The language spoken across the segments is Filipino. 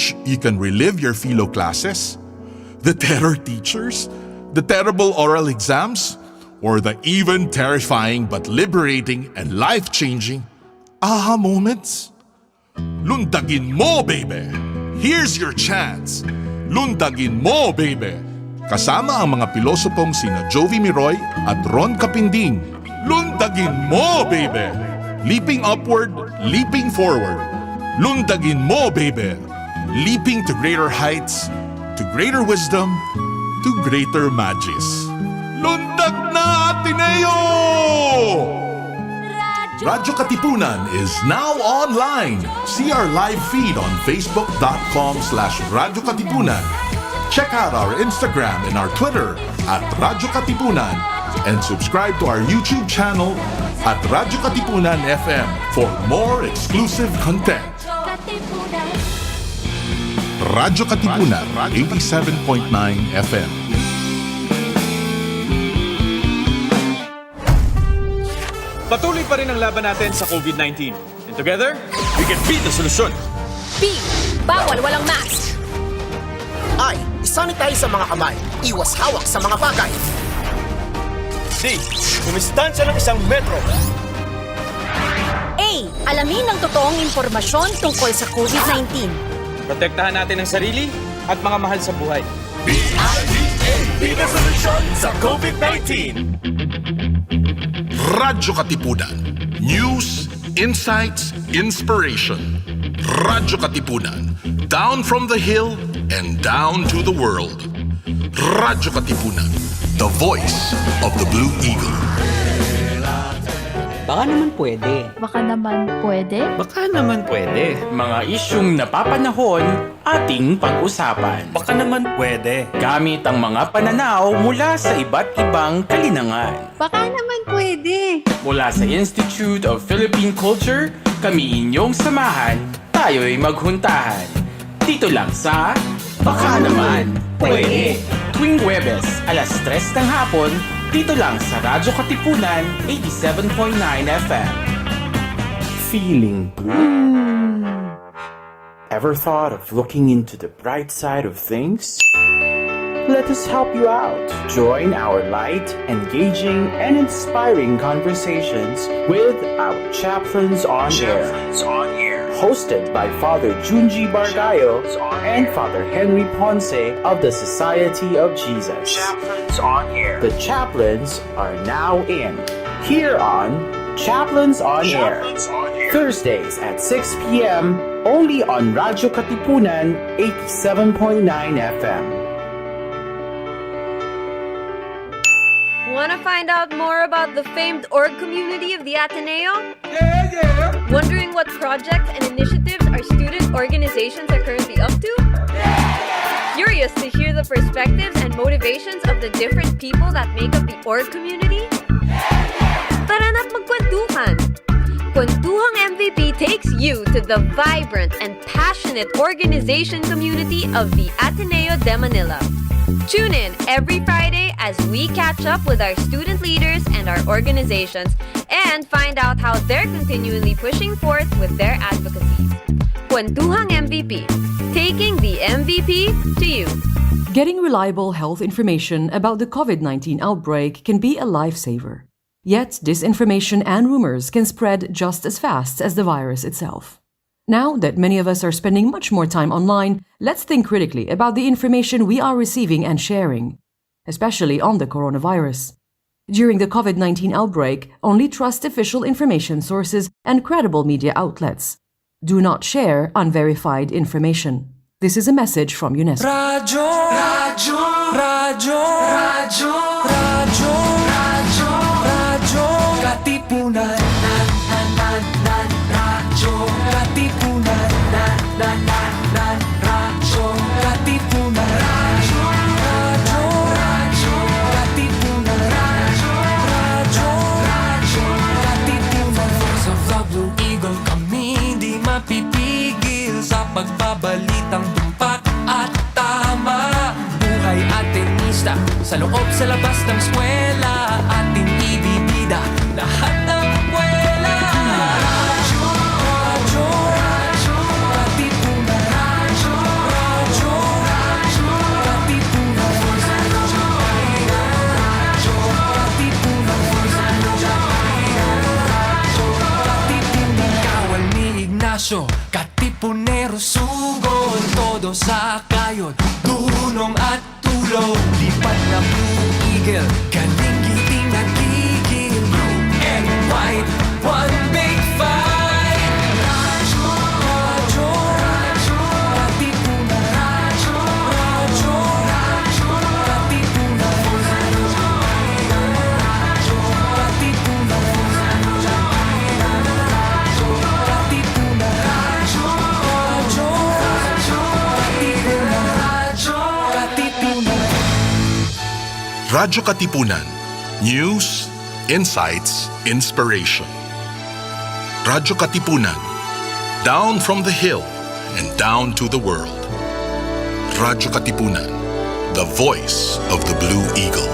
wish you can relive your philo classes? The terror teachers? The terrible oral exams? Or the even terrifying but liberating and life-changing aha moments? Lundagin mo, baby! Here's your chance! Lundagin mo, baby! Kasama ang mga pilosopong sina Jovi Miroy at Ron Capinding. Lundagin mo, baby! Leaping upward, leaping forward. Lundagin mo, baby! Leaping to greater heights, to greater wisdom, to greater magis. Lundag na, Ateneo! Radyo Katipunan is now online. See our live feed on facebook.com/Radyo Katipunan. Check out our Instagram and our Twitter at Radyo Katipunan and subscribe to our YouTube channel at Radyo Katipunan FM for more exclusive content. Radyo Katipunan 87.9 FM. Patuloy pa rin ang laban natin sa COVID-19. And together, we can beat the solusyon. B. Bawal walang mask. I. Isanitize sa mga kamay. Iwas hawak sa mga bagay. D. Kumistansya ng 1 metro. A. Alamin ang totoong impormasyon tungkol sa COVID-19. Protektahan natin ang sarili at mga mahal sa buhay. Beat the solusyon sa COVID-19. Radyo Katipunan. News, insights, inspiration. Radyo Katipunan. Down from the hill and down to the world. Radyo Katipunan. The voice of the Blue Eagle. Baka naman pwede. Baka naman pwede? Baka naman pwede. Mga isyung napapanahon ating pag-usapan. Baka naman pwede. Gamit ang mga pananaw mula sa iba't ibang kalinangan. Baka naman pwede. Mula sa Institute of Philippine Culture, kami inyong samahan, tayo'y maghuntahan. Dito lang sa Baka Naman Pwede. Tuwing Huwebes, alas 3 ng hapon, dito lang sa Radyo Katipunan 87.9 FM. Feeling blue? Ever thought of looking into the bright side of things? Let us help you out. Join our light, engaging, and inspiring conversations with our Chaplains on Air. Hosted by Father Junji Bargayo and Father Henry Ponce of the Society of Jesus. Chaplains on Air. The chaplains are now in. Here on Chaplains on Air. Thursdays at 6 p.m. only on Radyo Katipunan 87.9 FM. Want to find out more about the famed org community of the Ateneo? Yeah. Wondering what projects and initiatives our student organizations are currently up to? Curious to hear the perspectives and motivations of the different people that make up the org community? Tara na't magkwentuhan! Kwentuhang MVP takes you to the vibrant and passionate organization community of the Ateneo de Manila. Tune in every Friday as we catch up with our student leaders and our organizations and find out how they're continually pushing forth with their advocacies. Kwentuhang MVP, taking the MVP to you. Getting reliable health information about the COVID-19 outbreak can be a lifesaver. Yet, disinformation and rumors can spread just as fast as the virus itself. Now that many of us are spending much more time online, let's think critically about the information we are receiving and sharing, especially on the coronavirus. During the COVID-19 outbreak, only trust official information sources and credible media outlets. Do not share unverified information. This is a message from UNESCO. Radyo Katipunan. Radyo Katipunan. Radyo Katipunan. Radyo Katipunan. Radyo Katipunan. Sa Blue Eagle kami di mapipigil sa pagbabalitang tumpak at tama. Buhay atenista sa loob sa labas ng eskwela, ating ibibida lahat ng eskwela. Radyo Katipunan. Radyo radyo, katipunero, sugod, todo sa kayod, dunong at tulog, lipat na Blue Eagle, galing giting nagigil, blue and white, one big fight. Radyo, radyo, radyo, katipunan, radyo, radyo, radyo, katipunan, radyo, radyo, katipunan, radyo, radyo, katipunan, radyo, radyo, radyo, katipunan, radyo, katipunan. Radyo Katipunan. News, insights, inspiration. Radyo Katipunan. Down from the hill and down to the world. Radyo Katipunan. The voice of the Blue Eagle.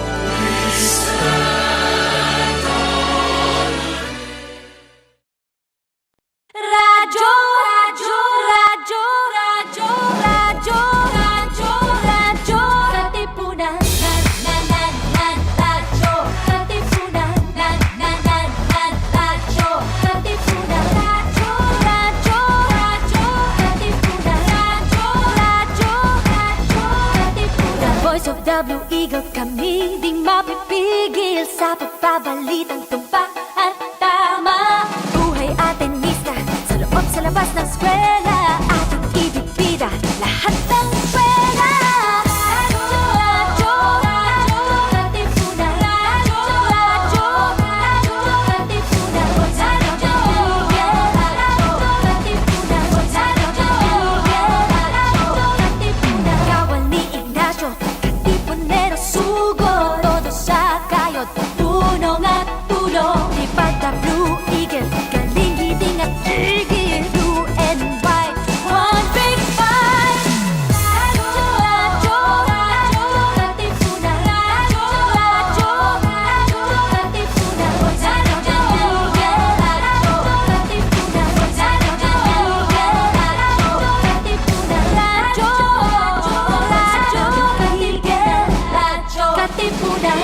Radyo, radyo, radyo, radyo, radyo, radyo, radyo, katipunan. Radyo, katipunan. Radyo, katipunan. Radyo, radyo, radyo, katipunan. Radyo, radyo, radyo, katipunan. Voice of the Blue Eagle, kami di mapipigil sa pagbabalitang tumpak at tama. Buhay atin sa loob, sa labas ng eskwela, ating ibibida lahat ng pera. Radyo, radyo, radyo, katipunan. Radyo, radyo, radyo, katipunan. Radyo, katipunan. Radyo, katipunan. Kawal ni Ignacio, katipunero, sugod, todo sa kayod, tunong at tulong, lipat na Blue Eagle, galing giting at tigil, blue and white, one big fight. Radyo, radyo, radyo, katipunan. Radyo, radyo, radyo, katipunan. Radyo, radyo, katipunan. Radyo, katipunan. Radyo, radyo, katipunan. Radyo, katipunan.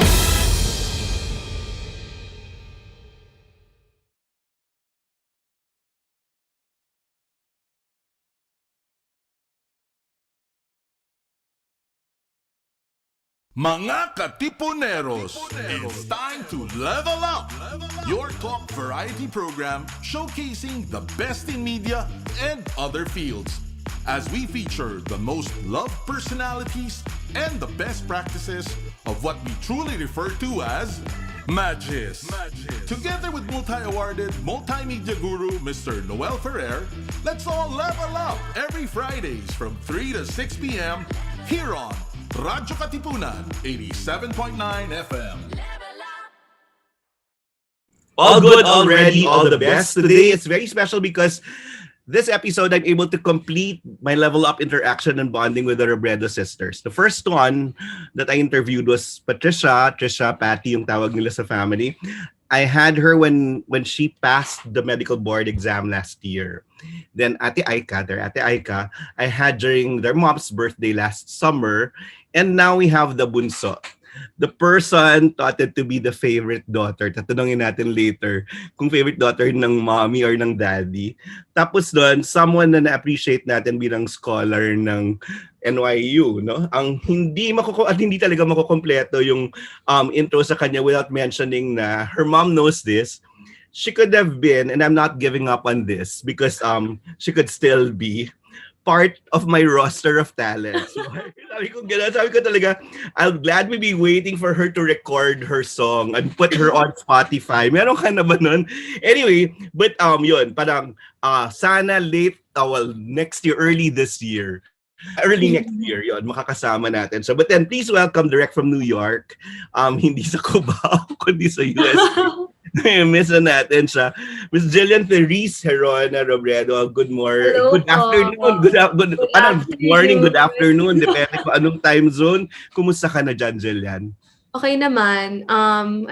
Mga Katipuneros, it's time to level up! Your talk variety program showcasing the best in media and other fields. As we feature the most loved personalities and the best practices of what we truly refer to as Magis. Together with multi-awarded multimedia guru Mr. Noel Ferrer, let's all level up every Fridays from 3 to 6 p.m. here on Radyo Katipunan 87.9 FM. All good already, all the best. Today it's very special because this episode I'm able to complete my level up interaction and bonding with the Robredo sisters. The first one that I interviewed was Patricia, Patty yung tawag nila sa family. I had her when she passed the medical board exam last year. Then Ate Aika, I had during their mom's birthday last summer. And now we have the bunso. The person thought it to be the favorite daughter. Tatanungin natin later kung favorite daughter ng mommy or ng daddy. Tapos doon, someone na na-appreciate natin bilang scholar ng NYU, no? Ang hindi talaga makukompleto yung intro sa kanya without mentioning na her mom knows this. She could have been, and I'm not giving up on this because she could still be part of my roster of talents. Sabi ko talaga, I'll gladly be waiting for her to record her song and put her on Spotify. Meron ka na ba nun? Anyway, but yun, parang sana late, next year, early next year, yun, makakasama natin. So, but then please welcome direct from New York, hindi sa Cubao, kundi sa US. Miss na natin siya. Miss Jillian Robredo, good morning. Hello, good afternoon. Good morning, good afternoon. Depende kung anong time zone. Kumusta ka na dyan, Jillian? Okay naman.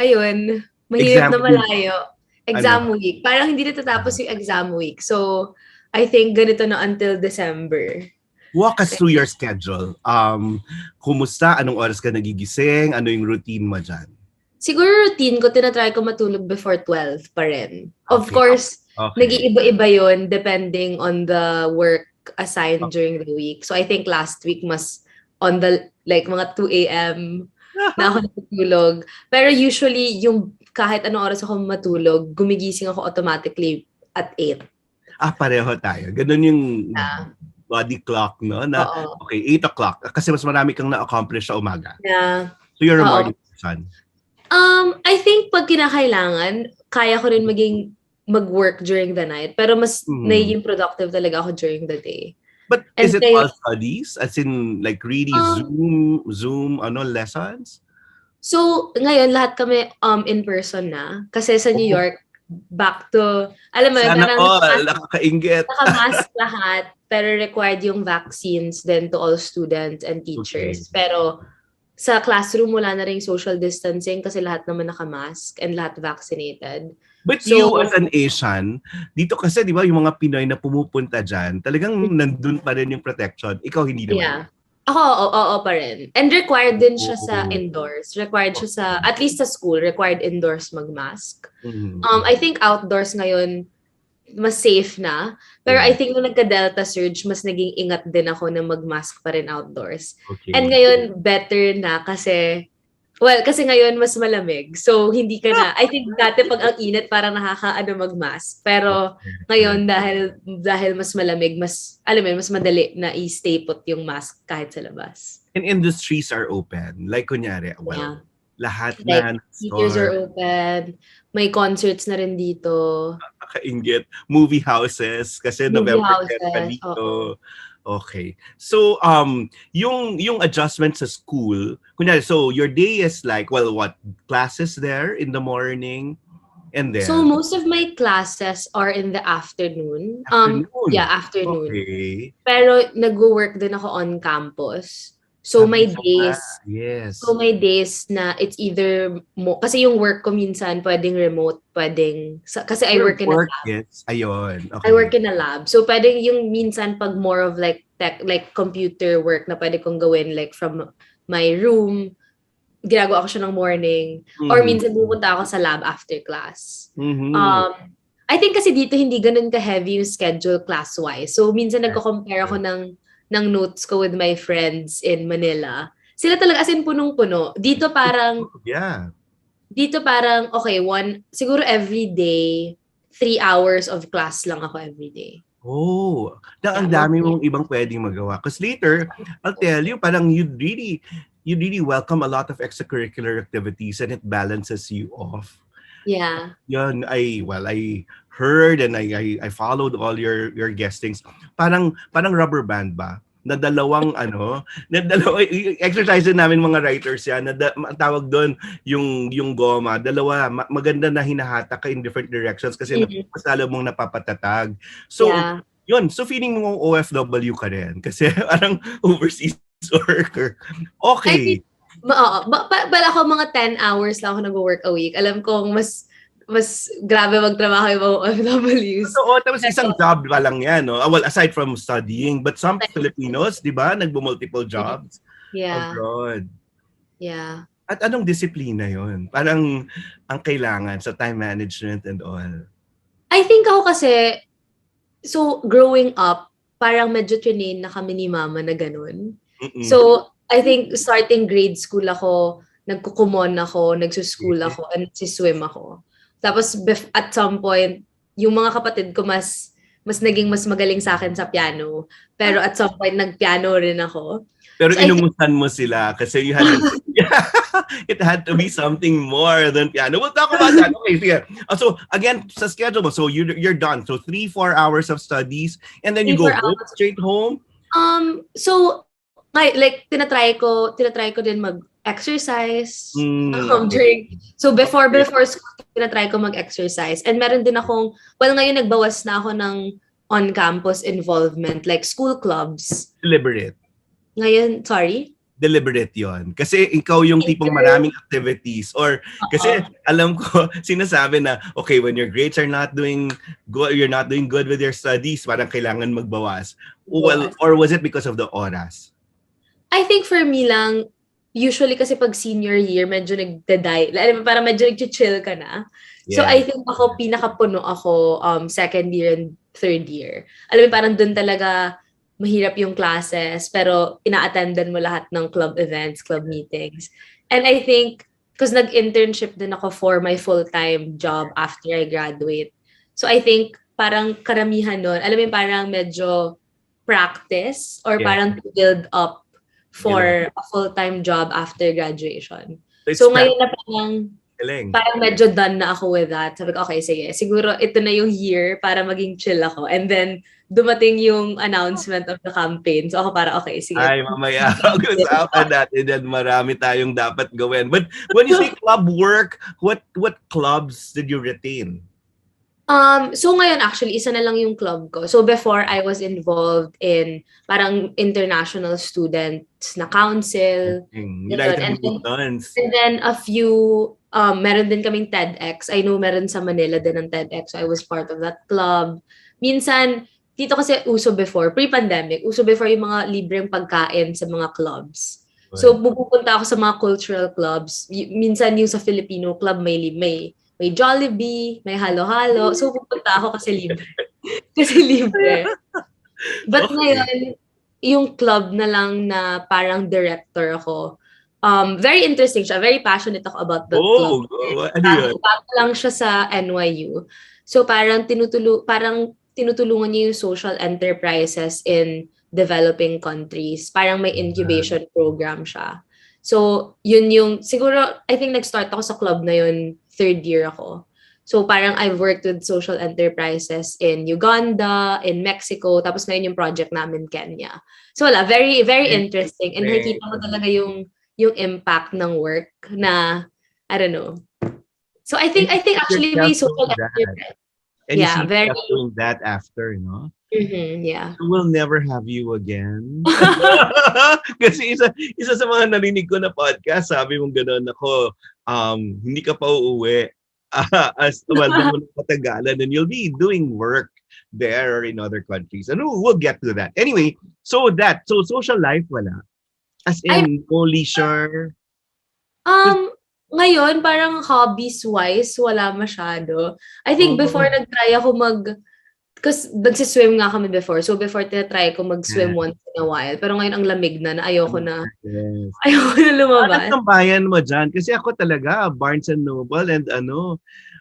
Ayun, mahirap na malayo. Exam week. Parang hindi natatapos yung exam week. So, I think ganito na until December. Walk us through your schedule. Kumusta? Anong oras ka nagigising? Ano yung routine mo dyan? Siguro routine ko, tinatry ko matulog before 12 pa rin. Of Okay. course, Okay. nag-iiba-iba yun depending on the work assigned during the week. So I think last week mas on the like mga 2 a.m. na ako natutulog. Pero usually, yung kahit anong oras ako matulog, gumigising ako automatically at 8. Pareho tayo. Ganun yung Yeah. body clock, no? Na, Oo. okay, 8 o'clock. Kasi mas marami kang na-accomplish sa umaga. Yeah. So you're a Oo. morning person. I think pag kinakailangan, kaya ko rin mag-work during the night. Pero mas nagiging productive talaga ako during the day. But And is it kaya- all studies? As in, like really Zoom lessons? So, ngayon, lahat kami in person na. Kasi sa New York, back to, alam mo, Sana parang all, nakakaingit. naka-mask lahat, pero required yung vaccines then to all students and teachers. Pero sa classroom, wala na rin social distancing kasi lahat naman naka-mask and lahat vaccinated. But So- you as an Asian, dito kasi di ba yung mga Pinoy na pumupunta dyan, talagang nandun pa rin yung protection. Ikaw hindi naman. Yeah. Ako, oo pa rin. And required din siya sa indoors. Required siya sa, at least sa school, required indoors mag-mask. I think outdoors ngayon, mas safe na. Pero I think nung nagka-Delta surge, mas naging ingat din ako na mag-mask pa rin outdoors. Okay. And ngayon, better na kasi ngayon mas malamig. So, hindi ka na, I think dati pag ang init, parang nakakaano mag-mask. Pero ngayon, dahil mas malamig, mas, alam mo, mas madali na i-stay put yung mask kahit sa labas. And industries are open. Like kunyari, Yeah. lahat Like, na theaters are store, open. May concerts na rin dito. nakaingit. Movie houses, kasi Movie November 10 houses, pa dito. oo. Okay. So, yung adjustment sa school, kunyari, so your day is like, what? Classes there in the morning? And then? So, most of my classes are in the afternoon. Afternoon? Yeah, afternoon. Okay. Pero nag-work din ako on campus. So my days, Yes. so my days na it's either kasi yung work ko minsan pwedeng remote, kasi I work in a lab. Yes. Ayun. Okay. I work in a lab. So pwedeng yung minsan pag more of like tech, like computer work na pwede kong gawin like from my room, ginagawa ko siya ng morning, or minsan pupunta ako sa lab after class. I think kasi dito hindi ganun ka-heavy yung schedule class-wise. So minsan nagko-compare ako ng notes ko with my friends in Manila. Sila talaga as in punong-puno. Dito parang okay, siguro every day 3 hours of class lang ako every day. Oh, ang dami mong ibang pwedeng magawa. Because later, I'll tell you, parang you'd really welcome a lot of extracurricular activities and it balances you off. Yeah. Yun, I heard and I followed all your guestings. Parang rubber band ba? Na dalawang exercise namin mga writers yan, ang tawag doon yung goma, dalawa, maganda na hinahata ka in different directions kasi mas lalo mong napapatatag. So, yun, so feeling mo OFW ka rin kasi parang overseas worker. Okay. Bala ko mga 10 hours lang ako nag-work a week. Alam kong mas grabe magtrabaho yung mga OFWs. So, tapos isang job pa lang yan, no? Well, aside from studying, but some Filipinos, di ba, nagbo-multiple jobs abroad. Yeah. At anong disiplina yon? Parang ang kailangan sa time management and all. I think ako kasi, so growing up, parang medyo train na kami ni mama na ganun. So, I think starting grade school ako, nagkukumon ako, nagsuschool ako, and nagsiswim ako. Tapos at some point, yung mga kapatid ko mas naging mas magaling sa akin sa piano. Pero at some point, nagpiano rin ako. Pero so, inumusan mo sila kasi you had it had to be something more than piano. We'll talk about that. Okay, sige. So again, sa schedule mo, so you're done. So 3-4 hours of studies and then you go straight home? So like tinatry ko din mag-exercise before school tinatry ko mag-exercise, and meron din akong ngayon nagbawas na ako ng on-campus involvement like school clubs. Deliberate yon kasi ikaw yung tipong maraming activities or kasi alam ko sinasabi na okay, when your grades are not doing good, you're not doing good with your studies, parang kailangan magbawas. Well, or was it because of the oras? I think for me lang, usually kasi pag senior year, medyo nagda-die. Alam mo, parang medyo nag-chill ka na. So, I think ako, pinakapuno ako second year and third year. Alam mo, parang dun talaga mahirap yung classes, pero ina-attendan mo lahat ng club events, club meetings. And I think, because nag-internship din ako for my full-time job after I graduate. So, I think, parang karamihan nun, alam mo, parang medyo practice or parang to build up for a full-time job after graduation. So ngayon na parang medyo done na ako with that. Sabi ko, okay, sige, siguro ito na yung year para maging chill ako. And then, dumating yung announcement of the campaign. So ako para, okay, sige. Ay, mamaya, pag-usapan natin yan, marami tayong dapat gawin. But when you say club work, what clubs did you retain? So ngayon actually isa na lang yung club ko. So before I was involved in parang international students na council. United Nations. And then a few meron din kaming TEDx. I know meron sa Manila din ng TEDx. So I was part of that club. Minsan dito kasi uso before pre-pandemic, uso before yung mga libreng pagkain sa mga clubs. So pupunta ako sa mga cultural clubs. Minsan yung sa Filipino club may Jollibee, may halo-halo. So, pupunta ako kasi libre. But ngayon, yung club na lang na parang director ako, very interesting siya. Very passionate ako about the club. Bago lang siya sa NYU. So, parang tinutulungan niya yung social enterprises in developing countries. Parang may incubation program siya. So, yun yung, siguro, I think nag-start ako sa club na yun, third year ako. So, parang I've worked with social enterprises in Uganda, in Mexico, tapos ngayon yung project namin, Kenya. So, wala, very, very interesting. And nakikita ko talaga yung impact ng work na, I don't know. So, I think actually may social enterprise. And you see very doing that after, you know? Yeah. So we'll never have you again. Kasi isa sa mga narinig ko na podcast, sabi mong gano'n ako, hindi ka pa uuwi as tumalda mo ng patagalan and you'll be doing work there or in other countries. And we'll get to that. Anyway, so social life wala? As in, no leisure? Ngayon, parang hobbies-wise, wala masyado. I think before nag-try ako kasi nagsiswim nga kami before. So before tinatry ko mag-swim once in a while. Pero ngayon ang lamig na ayoko na. Ayoko na lumabas. Anong tambayan mo dyan? Kasi ako talaga, Barnes and Noble and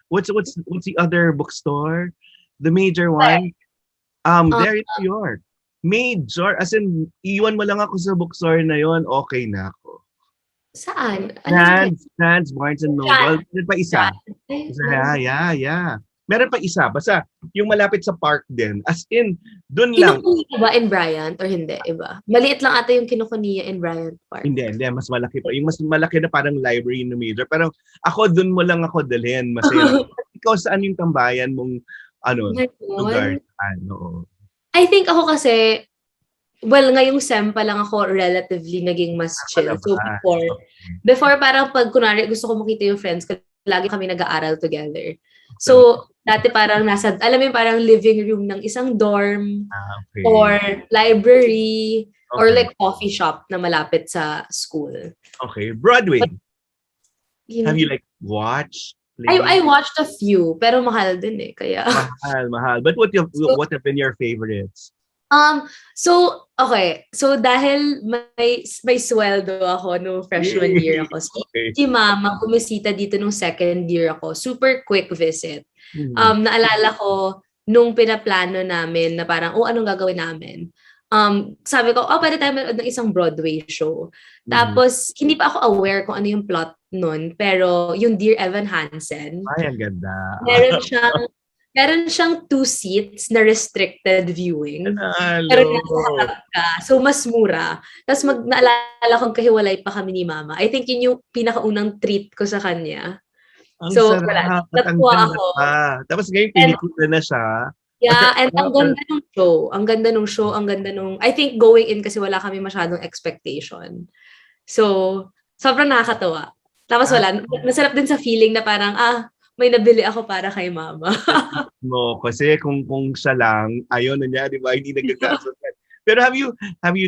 what's the other bookstore? The major one? There in New York. Major, as in, iwan mo lang ako sa bookstore na yon, okay na ako. Saan? Trans, Barnes and Noble. Meron pa isa. Yeah. Meron pa isa. Basta yung malapit sa park din. As in, dun lang. Kinukuniya ba in Bryant or hindi? Iba? Maliit lang ata yung kinukuniya in Bryant Park. Hindi. Mas malaki pa. Yung mas malaki na parang library in the major. Parang ako, dun mo lang ako dalhin. Masaya. Ikaw, saan yung tambayan mong lugar? I think ako kasi, well, ngayong SEM pa lang ako relatively naging mas chill. So before parang pag kunwari gusto ko makita yung friends ko, lagi kami nag-aaral together. So, dati parang alam mo yung parang living room ng isang dorm or library or like coffee shop na malapit sa school. Okay. Broadway. Have you like watched? I watched a few, pero mahal din eh. Kaya... Mahal. But what have been your favorites? So dahil may sweldo ako no freshman year ako. Si mama bumisita dito nung second year ako. Super quick visit. Naalala ko nung pinaplano namin na parang, anong gagawin namin? Sabi ko, pwede tayo manood ng isang Broadway show. Tapos, hindi pa ako aware kung ano yung plot nun. Pero, yung Dear Evan Hansen. Ay, ang ganda. Meron siyang 2 seats na restricted viewing. Hello. Pero nasa ka. So, mas mura. Tapos, naalala kong kahiwalay pa kami ni Mama. I think yun yung pinakaunang treat ko sa kanya. Ang so, sarap. natuwa ako. Tapos ngayon, pinikula na siya. Yeah, and ang ganda ng show. Ang ganda nung... I think going in kasi wala kami masyadong expectation. So, sobrang nakakatawa. Tapos wala. Masarap din sa feeling na parang, may nabili ako para kay Mama. No, kasi kung siya lang, ayaw na niya, di ba? Hindi nagkakasunod. Pero have you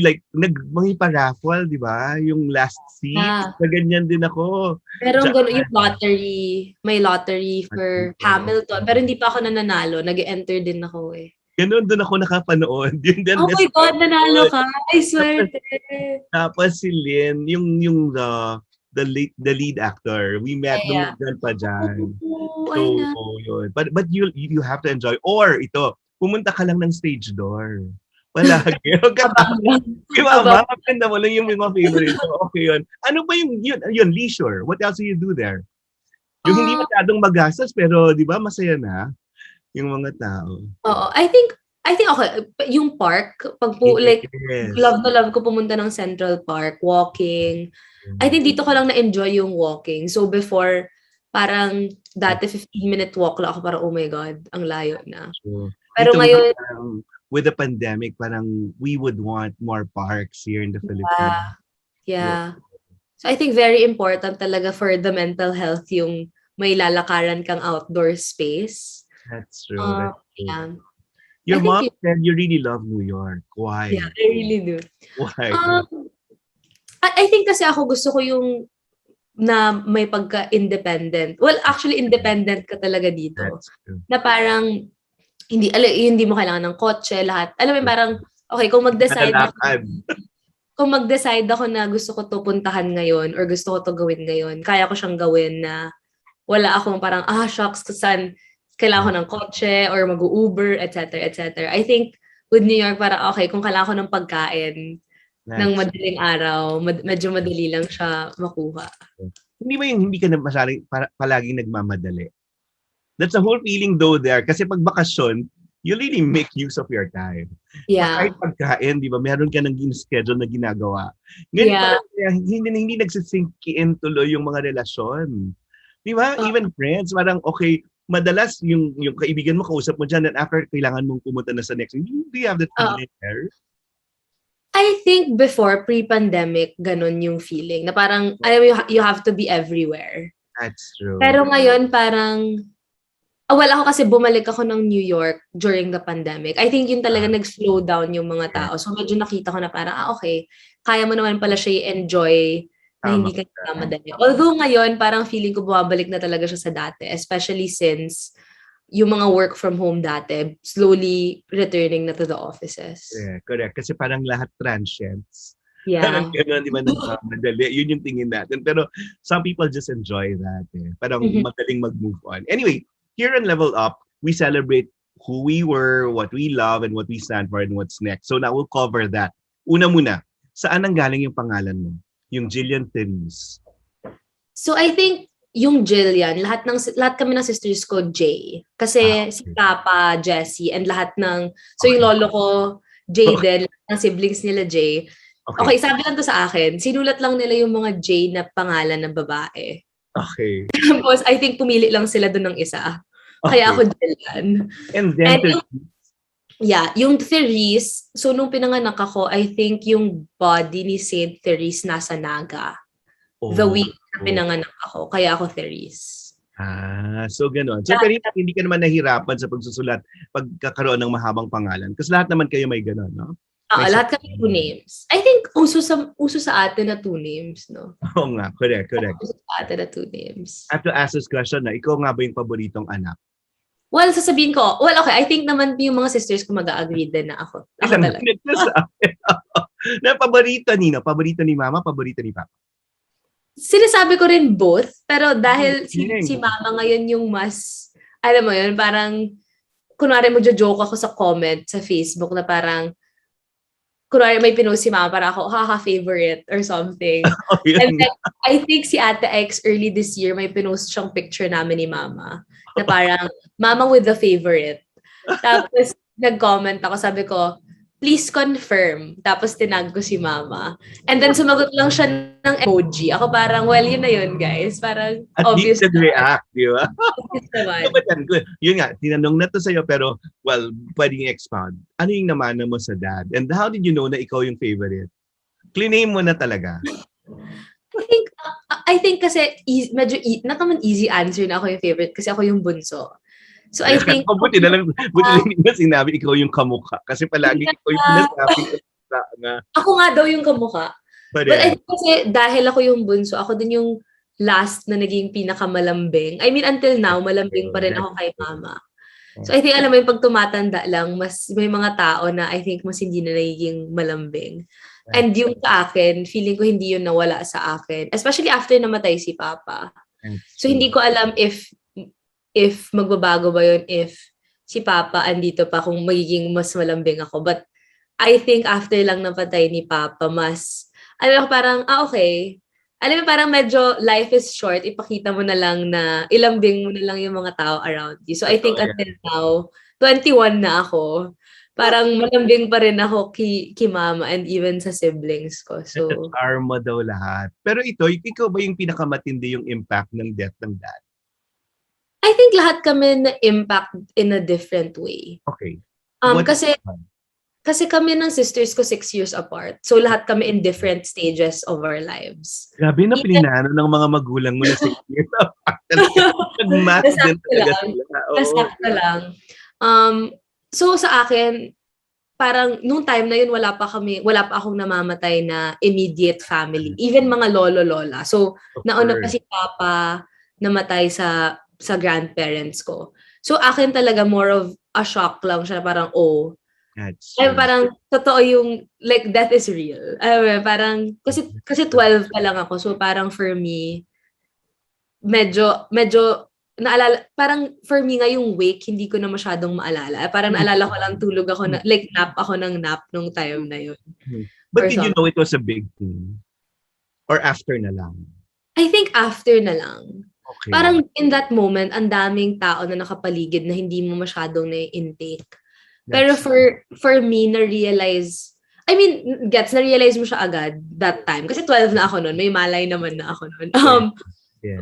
like mga di ba? Yung last seat, na ganyan din ako. Pero gano'n yung lottery. May lottery for Hamilton. Pero hindi pa ako nananalo. Nag-enter din ako eh. Ganun, doon ako nakapanood. Yun din, Oh my God, nanalo ka. I swear. Tapos si Lynn, yung the lead actor. We met nung pa dyan. Yun. But you have to enjoy. Or ito, pumunta ka lang ng stage door. Palagi. Maganda mo lang yung mga favorite. So, okay yun. Ano ba yun, leisure? What else do you do there? Yung hindi masyadong magastos, pero di ba masaya na yung mga tao. Oo. I think okay. Yung park, love na love ko pumunta ng Central Park, walking. I think dito ko lang na-enjoy yung walking. So before, parang dati 15-minute walk lang ako, parang oh my God, ang layo na. Sure. Pero dito, ngayon, with the pandemic, parang we would want more parks here in the Philippines. Yeah. So I think very important talaga for the mental health yung may lalakaran kang outdoor space. That's true. That's true. Yeah. Your mom said you really love New York. Why? Yeah, I really do. Why? I think kasi ako gusto ko yung na may pagka-independent. Well, actually, independent ka talaga dito. Na parang, hindi mo kailangan ng kotse, lahat. Alam mo, parang, okay, kung mag-decide ako na gusto ko to puntahan ngayon or gusto ko to gawin ngayon, kaya ko siyang gawin na wala akong parang, shucks, saan kailangan ko ng kotse or mag-Uber, etc., etc. I think with New York, parang okay, kung kailangan ko ng pagkain ng madaling araw, medyo madali lang siya makuha. Hindi ba yung hindi ka na palaging nagmamadali? That's the whole feeling though there. Kasi pag bakasyon, you really make use of your time. Yeah. Kahit pagkain, di ba? Meron ka ng schedule na ginagawa. Ngayon, hindi nagsisink in tuloy yung mga relasyon. Di ba? Even friends, parang okay, madalas yung kaibigan mo, kausap mo dyan, and after kailangan mong pumunta na sa next. Do you have that feeling there? I think before, pre-pandemic, ganun yung feeling. Na parang, alam mo, you have to be everywhere. That's true. Pero ngayon, parang, ako kasi bumalik ako ng New York during the pandemic. I think yun talaga nag-slow down yung mga tao. So medyo nakita ko na parang, okay, kaya mo naman pala siya i-enjoy na hindi ka nagmamadali. Although ngayon, parang feeling ko bumabalik na talaga siya sa dati. Especially since yung mga work from home dati, slowly returning na to the offices. Yeah, correct. Kasi parang lahat transients. Yeah. Parang gano'n, di ba, nagmamadali. Yun yung tingin natin. Pero some people just enjoy that. Parang madaling mag-move on. Anyway, here on Level Up, we celebrate who we were, what we love, and what we stand for, and what's next. So now we'll cover that. Una muna, saan ang galing yung pangalan mo? Yung Jillian Therese. So I think yung Jillian, lahat kami ng sisters ko J. Kasi si Papa, Jessie, and lahat ng, so yung lolo ko, J din, lahat ng siblings nila J. Okay, sabi lang to sa akin, sinulat lang nila yung mga J na pangalan ng babae. Okay. Tapos I think pumili lang sila doon ng isa. Kaya ako Jillian. And then yung Therese, so nung pinanganak ako, I think yung body ni Saint Therese nasa Naga. The week na pinanganak ako. Kaya ako Therese. So gano'n. So pero hindi ka naman nahirapan sa pagsusulat pagkakaroon ng mahabang pangalan. Kasi lahat naman kayo may gano'n, no? Lahat kami 2 names. I think uso sa atin na 2 names, no? Oo nga, correct. Uso sa atin na 2 names. I have to ask this question na, ikaw nga ba yung paboritong anak? Well, sasabihin ko, okay, I think naman yung mga sisters ko mag-a-agree din na ako. Ako talaga. Na paborito nino? Paborito ni mama, paborito ni papa? Sinasabi ko rin both, pero dahil si mama ngayon yung mas, alam mo yun, parang, kunwari magjo-joke ako sa comment sa Facebook na parang, kunwari may pinost si mama, para ako, favorite or something. And then, I think si Ate X early this year, may pinost siyang picture namin ni mama, na parang, mama with the favorite. Tapos, nag-comment ako, sabi ko, please confirm. Tapos tinag ko si mama. And then sumagot lang siya ng emoji. Ako parang, well, yun na yun, guys. Parang at obvious. At least react, di ba? Obvious naman. Yun nga, tinanong na to sa'yo, pero, well, pwedeng expound. Ano yung namana mo sa dad? And how did you know na ikaw yung favorite? Clean mo na talaga. I think kasi, medyo, not naman easy answer na ako yung favorite kasi ako yung bunso. So I think... buti na lang hindi na sinabi ikaw yung kamukha. Kasi palagi ikaw yung sinasabi ko nga. Ako nga daw yung kamukha. But I think kasi dahil ako yung bunso, ako din yung last na naging pinakamalambing. I mean, until now, malambing pa rin ako kay mama. So I think, alam mo yung pag tumatanda lang, mas may mga tao na I think mas hindi na nagiging malambing. And yung sa akin, feeling ko hindi yun nawala sa akin. Especially after namatay si Papa. So hindi ko alam if magbabago ba yun if si Papa andito pa kung magiging mas malambing ako. But I think after lang napatay ni Papa, mas, alam ko parang, okay. Alam mo, parang medyo life is short, ipakita mo na lang na ilambing mo na lang yung mga tao around you. So I think until now, 21 na ako, parang malambing pa rin ako kay mama and even sa siblings ko. So Karma daw lahat. Pero ikaw ba yung pinakamatindi yung impact ng death ng dad? I think lahat kami na-impact in a different way. Okay. Kasi kami ng sisters ko 6 years apart. So lahat kami in different stages of our lives. Grabe na pininano ng mga magulang mo na 6 years apart. Nag-math din talaga sila. Nasakta lang. So sa akin, parang nung time na yun, wala pa akong namamatay na immediate family. Even mga lolo-lola. So nauna pa si Papa namatay sa grandparents ko. So akin talaga more of a shock lang siya. Parang, ay, parang totoo yung like death is real. Ay, parang kasi 12 pa lang ako. So parang for me medyo naalala, parang for me nga yung wake hindi ko na masyadong maalala. Parang naalala ko lang tulog ako na like nap ako ng nap nung time na yun. But did you know it was a big thing? Or after na lang? I think after na lang. Okay. Parang in that moment, ang daming tao na nakapaligid na hindi mo masyadong na-intake. Pero for me, na-realize mo siya agad that time. Kasi 12 na ako noon. May malay naman na ako noon.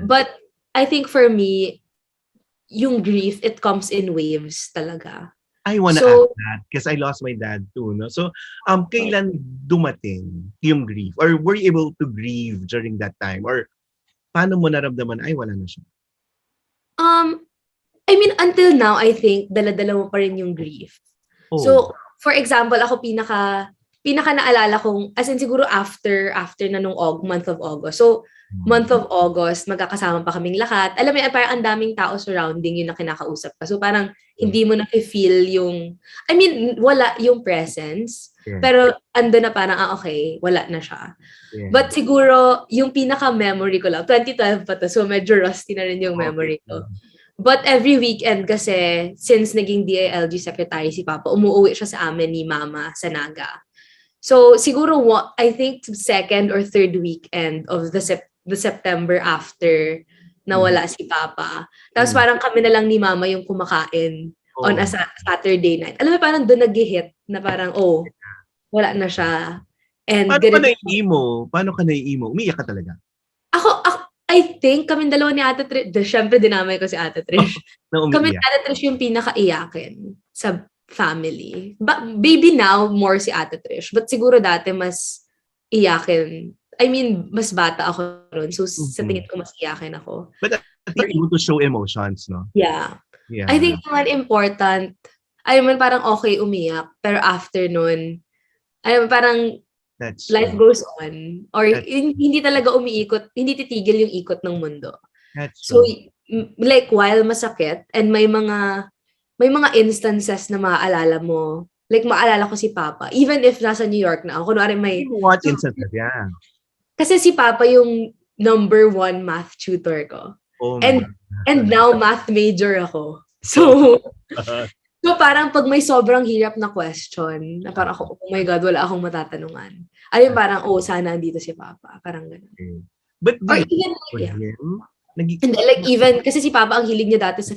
But I think for me, yung grief, it comes in waves talaga. I wanna ask that because I lost my dad too. No? So, kailan dumating yung grief? Or were you able to grieve during that time? Or paano mo naramdaman, ay wala na siya? I mean, until now, I think, dala-dala mo pa rin yung grief. So, for example, ako pinaka naalala kong, as in siguro after na nung month of August. So, month of August, magkakasama pa kaming lahat. Alam mo, parang ang daming tao surrounding yun na kinakausap ka. So, parang hindi mo na-feel yung, I mean, wala yung presence. Pero, ando na parang, okay, wala na siya. But siguro, yung pinaka-memory ko lang, 2012 pa to, so medyo rusty na rin yung memory ko. But every weekend kasi, since naging DILG secretary si Papa, umuwi siya sa amin ni Mama sa Naga. So, siguro, I think second or third weekend of the September after nawala si Papa. Tapos parang kami na lang ni Mama yung kumakain on a Saturday night. Alam mo, parang doon nag-hit na parang, wala na siya. And Paano ka nai-emo? Umiyak ka talaga? Ako, I think kaming dalawa ni Ate Trish, syempre dinamay ko si Ate Trish. Kami ni Ate Trish yung pinaka-iyakin sa family. Baby now, more si Ate Trish. But siguro dati mas iyakin. I mean, mas bata ako ron. So sa tingin ko mas iyakin ako. But you're able to show emotions, no? Yeah. I think naman important, I mean parang okay umiyak, pero after nun, parang life goes on. Or hindi talaga umiikot, hindi titigil yung ikot ng mundo. So, like, while masakit, and may mga instances na maaalala mo, like, maalala ko si Papa, even if nasa New York na ako, kunwari may... What instances? Yeah. Kasi si Papa yung number 1 math tutor ko. And now, math major ako. So, so parang pag may sobrang hirap na question, na parang ako, oh my God, wala akong matatanungan. Ayun parang, sana andito si Papa. Parang gano'n. But or even, like even, kasi si Papa ang hilig niya dati sa,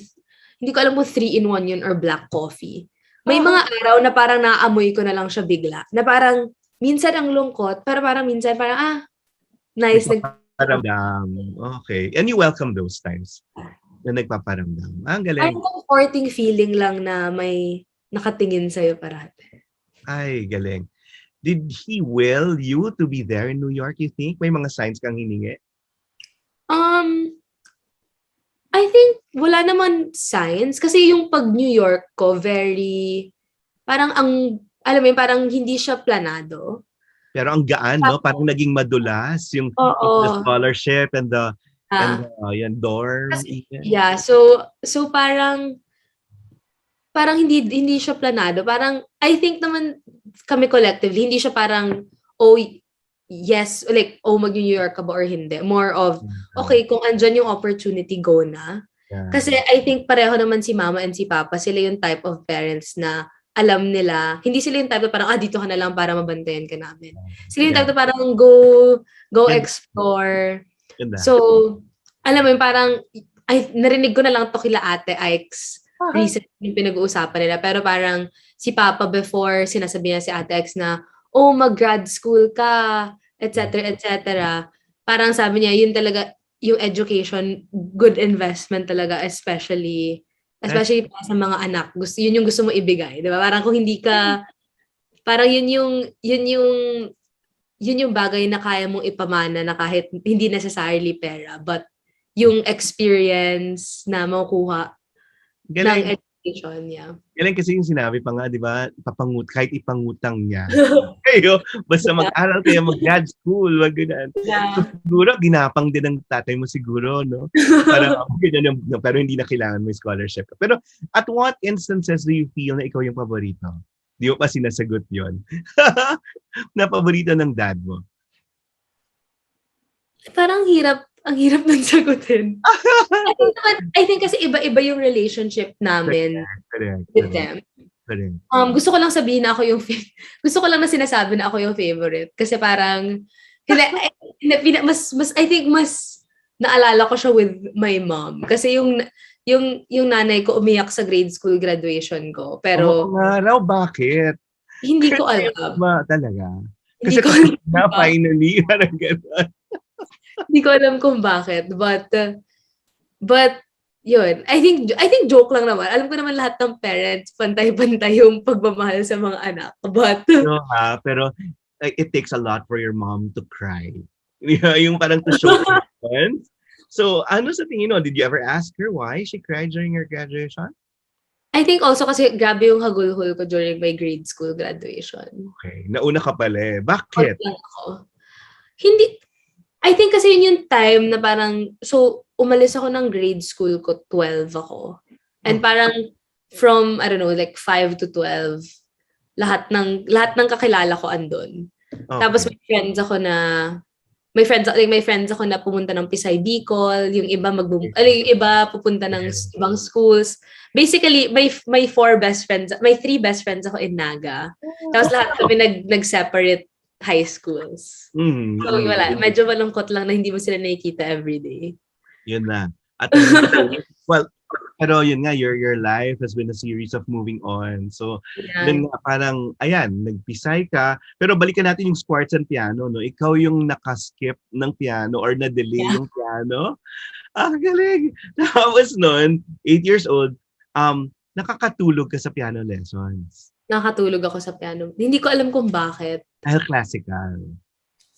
hindi ko alam kung 3-in-1 yun or black coffee. May mga araw na parang naaamoy ko na lang siya bigla. Na parang, minsan ang lungkot, pero parang minsan parang, nice. Nagpaparamdam. Okay. And you welcome those times na nagpaparamdam. Ang galing. Ang comforting feeling lang na may nakatingin sa'yo parati. Ay, galing. Did he will you to be there in New York, you think? May mga signs kang hiningi? I think wala naman signs. Kasi yung pag New York ko, very, parang alam mo yun, parang hindi siya planado. Pero ang gaan, no? Parang naging madulas yung the scholarship and the dorm. Yeah, so parang hindi siya planado. Parang I think naman kami collectively, hindi siya parang yes, like mag-New York ka ba or hindi. More of okay, kung andyan yung opportunity, go na. Yeah. Kasi I think pareho naman si mama and si papa, sila yung type of parents na alam nila, hindi sila yung type na parang, dito ka na lang para mabantayan ka namin. Sila yung type na parang go explore. So, alam mo yung parang, narinig ko na lang to kila Ate Ike's recently yung pinag-uusapan nila. Pero parang, si Papa before, sinasabi niya si Ate Ike's na, mag-grad school ka, etc., etc. Parang sabi niya, yun talaga, yung education, good investment talaga, especially para sa mga anak. Yun yung gusto mo ibigay, 'di ba? Parang kung hindi ka parang yun yung bagay na kaya mong ipamana na kahit hindi necessarily pera, but yung experience na makukuha ng education, yeah. Galing kasi yung sinabi pa nga, di ba, kahit ipangutang niya. Kayo, basta mag-aral kayo, mag-grad school, wag ganun. Yeah. So, siguro, ginapang din ng tatay mo siguro, no? Para, pero hindi na kailangan mo yung scholarship. Pero, at what instances do you feel na ikaw yung paborito? Di mo pa sinasagot yon na paborito ng dad mo? Parang ang hirap nang sagutin. I think kasi iba-iba yung relationship namin with them. Gusto ko lang sabihin na ako yung gusto ko lang na sinasabi na ako yung favorite kasi parang I think mas naalala ko siya with my mom kasi yung nanay ko umiyak sa grade school graduation ko pero bakit? Hindi ko alam. Talaga? Kasi na finally parang gano'n. Hindi ko alam kung bakit, but yun. I think joke lang naman. Alam ko naman lahat ng parents pantay-pantay yung pagmamahal sa mga anak. But pero it takes a lot for your mom to cry. Yung parang to show emotions. So, ano sa tingin mo? Did you ever ask her why she cried during her graduation? I think also kasi grabe yung hagulhol ko during my grade school graduation. Okay. Nauna ka pala eh. Bakit? Hindi. I think kasi yun yung time na parang, so, umalis ako ng grade school ko, 12 ako. And parang, from, I don't know, like 5 to 12, lahat ng kakilala ko andun. Okay. Tapos may friends ako na pumunta ng Pisay Bicol, yung iba yung iba pupunta ng ibang schools. Basically, may 3 best friends ako in Naga. Tapos lahat kami nag-separate high schools. So wala, medyo malungkot lang na hindi mo sila nakikita everyday. Yun na. At pero yun nga, your life has been a series of moving on. So, then parang, nagpisay ka. Pero balikan natin yung sports and piano, no? Ikaw yung nakaskip ng piano or na-delay yung piano. Galing. Tapos nun, 8 years old, nakakatulog ka sa piano lessons. Nakakatulog ako sa piano. Hindi ko alam kung bakit. Dahil classical.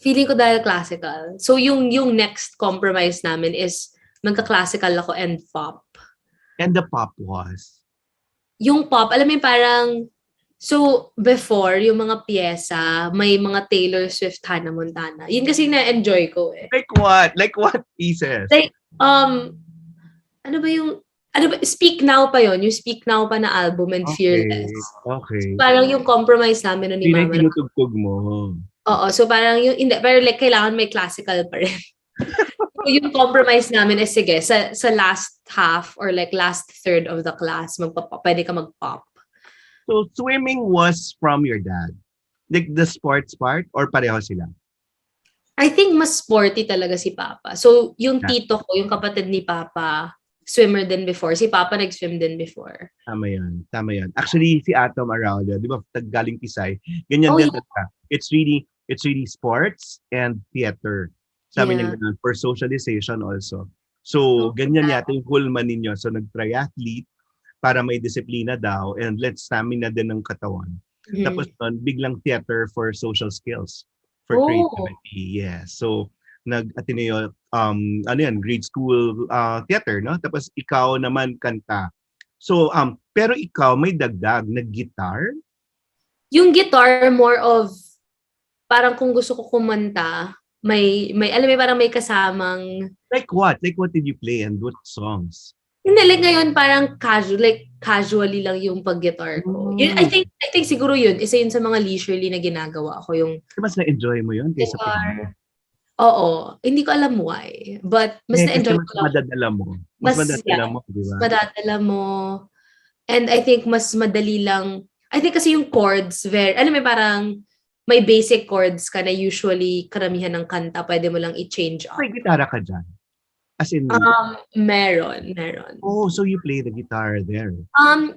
Feeling ko dahil classical. So yung next compromise namin is magka-classical ako and pop. And the pop was? Yung pop, alam mo parang, so before, yung mga pyesa, may mga Taylor Swift, Hannah Montana. Yun kasi na-enjoy ko eh. Like what? Like what pieces? Like, Speak Now pa yon, yung Speak Now pa na album and Fearless. Okay. So, parang yung compromise namin ni Mama. Hindi tinutugtog mo. Oo, so parang hindi, pero like kailangan may classical pa rin. So yung compromise namin is sige, sa last half or like last third of the class, pwede ka mag-pop. So swimming was from your dad? Like the sports part or pareho sila? I think mas sporty talaga si Papa. So yung tito ko, yung kapatid ni Papa, swimmer din before. Si Papa nag-swim din before. Tama yan. Actually, si Atom Araujo, di ba, galing Pisay, ganyan din talaga. It's really sports and theater. Sabi niya ganun, for socialization also. So, ganyan yata yung hulman ninyo. So, nag-triathlete para may disiplina daw and let stamina din ng katawan. Tapos nun, biglang theater for social skills, for creativity. Yes. So, nag-Ateneo, grade school theater, no? Tapos ikaw naman kanta. So, pero ikaw may dagdag, nag-guitar? Yung guitar, more of, parang kung gusto ko kumanta, alam mo, parang may kasamang, Like what? Like what did you play and what songs? hindi, like ngayon parang casually lang yung pag-guitar ko. Yun, I think siguro yun, isa yun sa mga leisurely na ginagawa ko, yung Mas na-enjoy mo yun kaysa guitar. Oo, hindi ko alam why, but mas na-enjoy ko lang. madadala mo. Mas madadala mo, di ba? Madadala mo. And I think mas madali lang, I think kasi yung chords, alam mo, parang may basic chords ka na usually karamihan ng kanta, pwede mo lang i-change up. May gitara ka dyan? As in, meron. Oh, so you play the guitar there?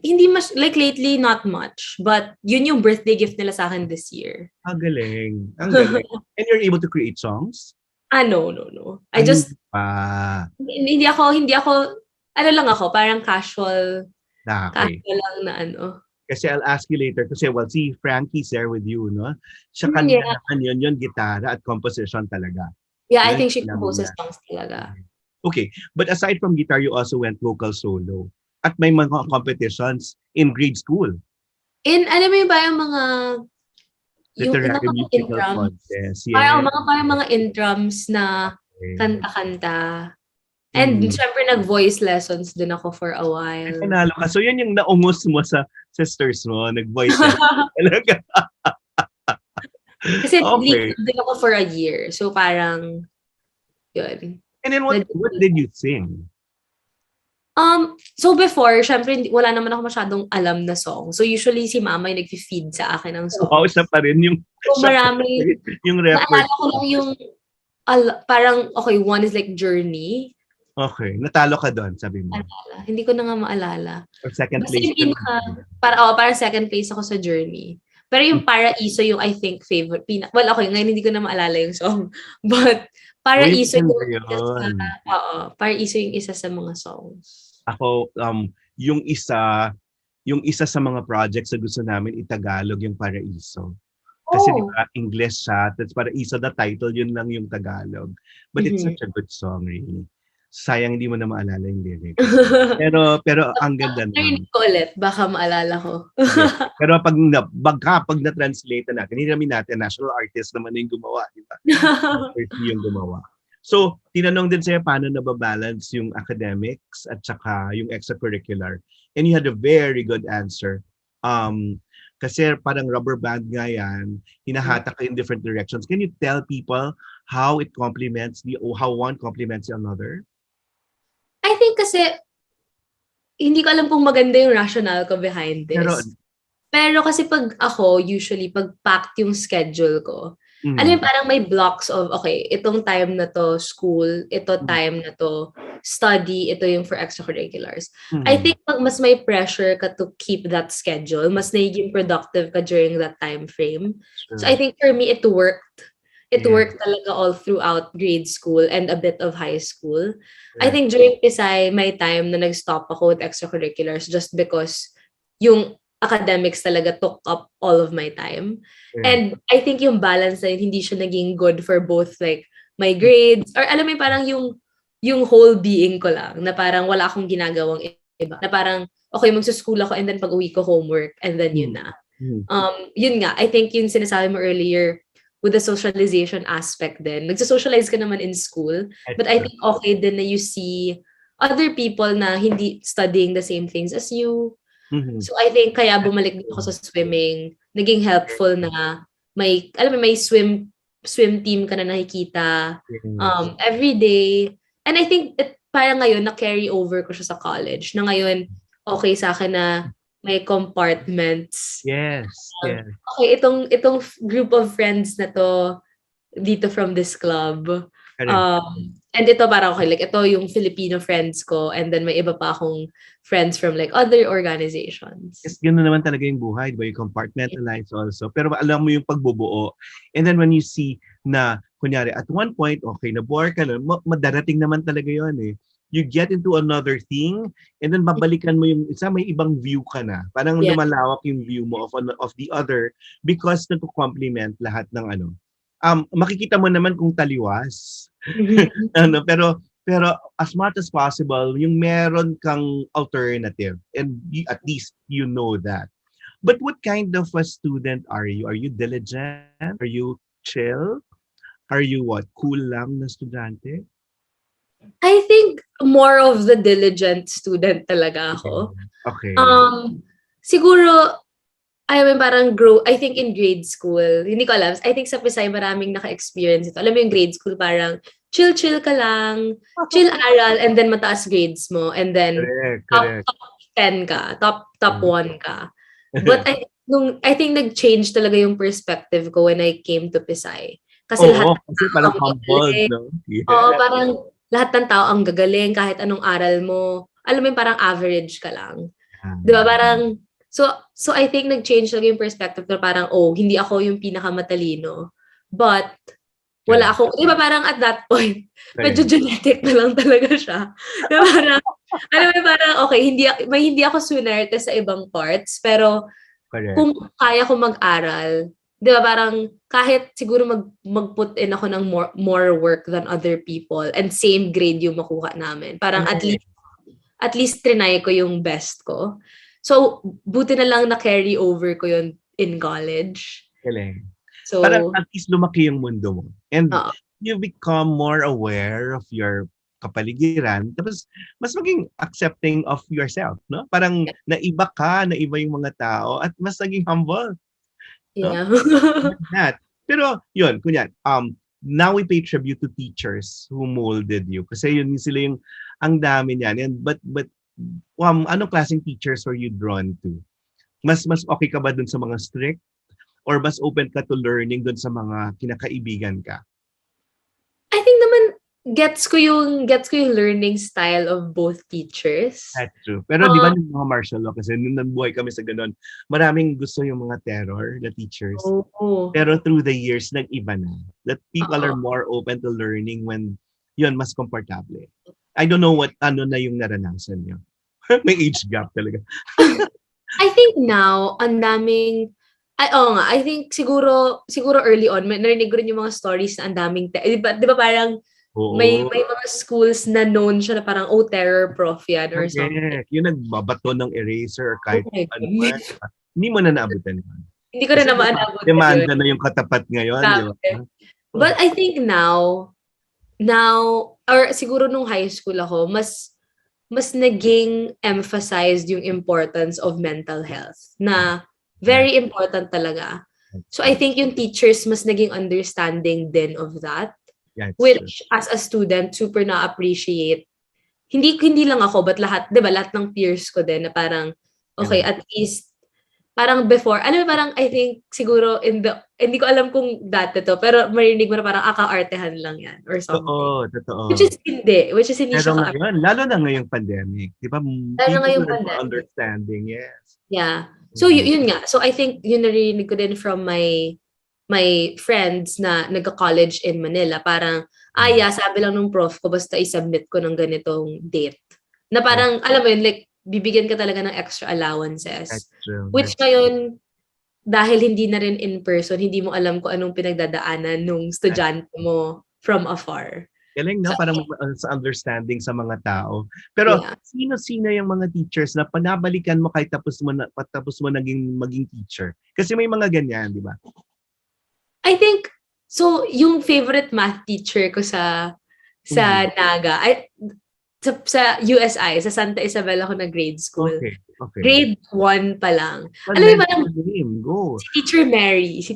Hindi like lately, not much. But yun yung birthday gift nila sa akin this year. Ang galing. Ang galing. And you're able to create songs? No. I just, hindi ako, ano lang ako, parang casual lang na ano. Kasi I'll ask you later, kasi si Frankie's there with you, no? Siya kanina naman yun, gitara at composition talaga. Yeah, I think she composes songs talaga. Okay, but aside from guitar, you also went vocal solo. At may mga competitions in grade school. Alam mo ba yung mga Literary musical contest. Parang mga intrams na kanta-kanta. And syempre nag-voice lessons din ako for a while. Panalo ka. So yan yung naungos mo sa sisters mo, nag-voice lessons talaga. Kasi lead din ako for a year. So parang, yun. And then what did you sing? So before, syempre wala naman ako masyadong alam na song. So usually si mama yung nag-feed sa akin ng song. Siya pa rin yung marami. Yung repertoire. Naalala ko lang yung parang, okay, one is like Journey. Okay, natalo ka doon, sabi mo. Hindi ko na nga maalala. Or second place. Parang second place ako sa Journey. Pero yung Paraiso yung I think favorite. Well, okay, ngayon hindi ko na maalala yung song. But Paraiso Paraiso yung isa sa mga songs. Ako, yung isa sa mga projects na gusto namin itagalog yung Paraiso. Kasi diba, English siya, that's Paraiso, the title, yun lang yung Tagalog. But it's such a good song, really. Sayang hindi mo na maalala yung lyrics. Pero ang ganda nun. Narinig ko ulit, baka maalala ko. Pero pag na-translate na natin, hindi natin national artist naman yung gumawa, di ba? yung gumawa. So, tinanong din sa'yo paano nababalance yung academics at saka yung extracurricular. And you had a very good answer. Kasi parang rubber band nga yan, hinahatak ka in different directions. Can you tell people how it complements how one complements the another? I think kasi, hindi ko alam kung maganda yung rationale ko behind this. Pero kasi pag ako, usually, pag packed yung schedule ko, parang may blocks of, okay, itong time na to, school, ito time na to, study, ito yung for extracurriculars. I think pag mas may pressure ka to keep that schedule, mas naging productive ka during that time frame. So I think for me, it worked. It worked talaga all throughout grade school and a bit of high school. I think during Pisay, may time na nag-stop ako with extracurriculars just because yung academics talaga took up all of my time. And I think yung balance na yun, hindi siya naging good for both like my grades or alam mo parang yung whole being ko lang na parang wala akong ginagawang iba. Na parang okay, magsa-school ako and then pag-uwi ko homework and then yun na. Yun nga, I think yung sinasabi mo earlier with the socialization aspect din. Nagsa-socialize ka naman in school, but I think okay din na you see other people na hindi studying the same things as you. So I think kaya bumalik din ako sa swimming, naging helpful na may swim team ka na nakikita every day. And I think parang ngayon na-carry over ko siya sa college. Na ngayon, okay sa akin na may compartments. Yes. Okay, itong group of friends na to dito from this club. And ito parang okay, like ito yung Filipino friends ko and then may iba pa akong friends from like other organizations. Yes, gano'n naman talaga yung buhay, diba? You compartmentalize also. Pero alam mo yung pagbubuo. And then when you see na, kunyari, at one point, okay, na-bore ka na, madarating naman talaga yun eh. You get into another thing and then babalikan mo yung isa, may ibang view ka na. Parang lumalawak yung view mo of the other because nagko-complement lahat ng ano. Makikita mo naman kung taliwas Pero as much as possible, yung meron kang alternative, and at least you know that. But what kind of a student are you? Are you diligent? Are you chill? Are you what? Cool lang na estudyante? I think more of the diligent student talaga ako. Okay. Siguro, I think in grade school, hindi ko alam, I think sa Pisay maraming naka-experience ito. Alam mo yung grade school, parang chill ka lang, chill aral, and then mataas grades mo, and then Correct. top 10 ka, top 1 ka. But I think nag-change talaga yung perspective ko when I came to Pisay. Kasi kasi parang humbled, no? Yeah. Oo, parang lahat ng tao ang gagaling, kahit anong aral mo. Alam mo yung parang average ka lang. Di ba? Parang, so I think nag-change talaga yung perspective na parang, hindi ako yung pinakamatalino. But, wala ako. Di ba parang at that point, medyo genetic na lang talaga siya. Di ba parang, alam mo parang, okay, hindi ako swinerte sa ibang parts, pero kung kaya ko mag-aral, di ba parang kahit siguro mag-put in ako ng more work than other people and same grade yung makuha namin. Parang at least trinay ko yung best ko. So, buti na lang na-carry over ko yun in college. Galing. So, parang at least lumaki yung mundo mo. And you become more aware of your kapaligiran. Tapos, mas maging accepting of yourself, no? Parang naiba yung mga tao at mas naging humble. Yeah. That. Pero, yun, kunyan, now we pay tribute to teachers who molded you. Kasi yun sila yung, ang dami niyan. And, but anong klaseng teachers were you drawn to? Mas okay ka ba dun sa mga strict? Or mas open ka to learning dun sa mga kinakaibigan ka? I think naman, gets ko yung learning style of both teachers. That's true. Pero di ba yung mga martial law, kasi nung nabuhay kami sa ganun, maraming gusto yung mga terror, the teachers. Pero through the years, nag-iba na. That people are more open to learning when yun, mas komportable. I don't know ano na yung naranasan niyo. May age gap talaga. I think now, ang daming, I think siguro early on, narinig ko rin yung mga stories na ang daming, di ba parang, may mga schools na known siya na parang, terror prof yan or something. Yung nagbabato ng eraser or kahit ano man. Hindi mo na naabutan yun. Hindi ko na naabutan yun. Demanda na yung katapat ngayon. Di ba? But I think now, or siguro nung high school ako, mas naging emphasized yung importance of mental health na very important talaga. So I think yung teachers mas naging understanding din of that. Yeah, which true. As a student, super na-appreciate. Hindi lang ako, but lahat, di ba, lahat ng peers ko din na parang, okay, at least, parang before, parang I think siguro hindi ko alam kung dati to, pero marinig mo na parang ka-artehan lang yan or something. Totoo. Which is hindi pero siya ngayon, lalo na ngayong pandemic, di ba? Lalo ngayong pandemic. Understanding, yes. Yeah. So, yun nga. So, I think yun narinig ko din from my friends na nagka-college in Manila, parang, sabi lang nung prof ko, basta i-submit ko ng ganitong date. Na parang, alam mo yun, like, bibigyan ka talaga ng extra allowances. That's true. Which ngayon, dahil hindi na rin in person, hindi mo alam kung anong pinagdadaanan nung estudyante mo from afar. Galing, no? Parang sa understanding sa mga tao. Pero, sino-sino yung mga teachers na panabalikan mo kahit tapos mo maging teacher? Kasi may mga ganyan, di ba? I think, so, yung favorite math teacher ko sa Naga, sa USI, sa Santa Isabel ako na grade school. Okay. Grade 1 pa lang. Alam mo, parang, si Teacher Mary. It's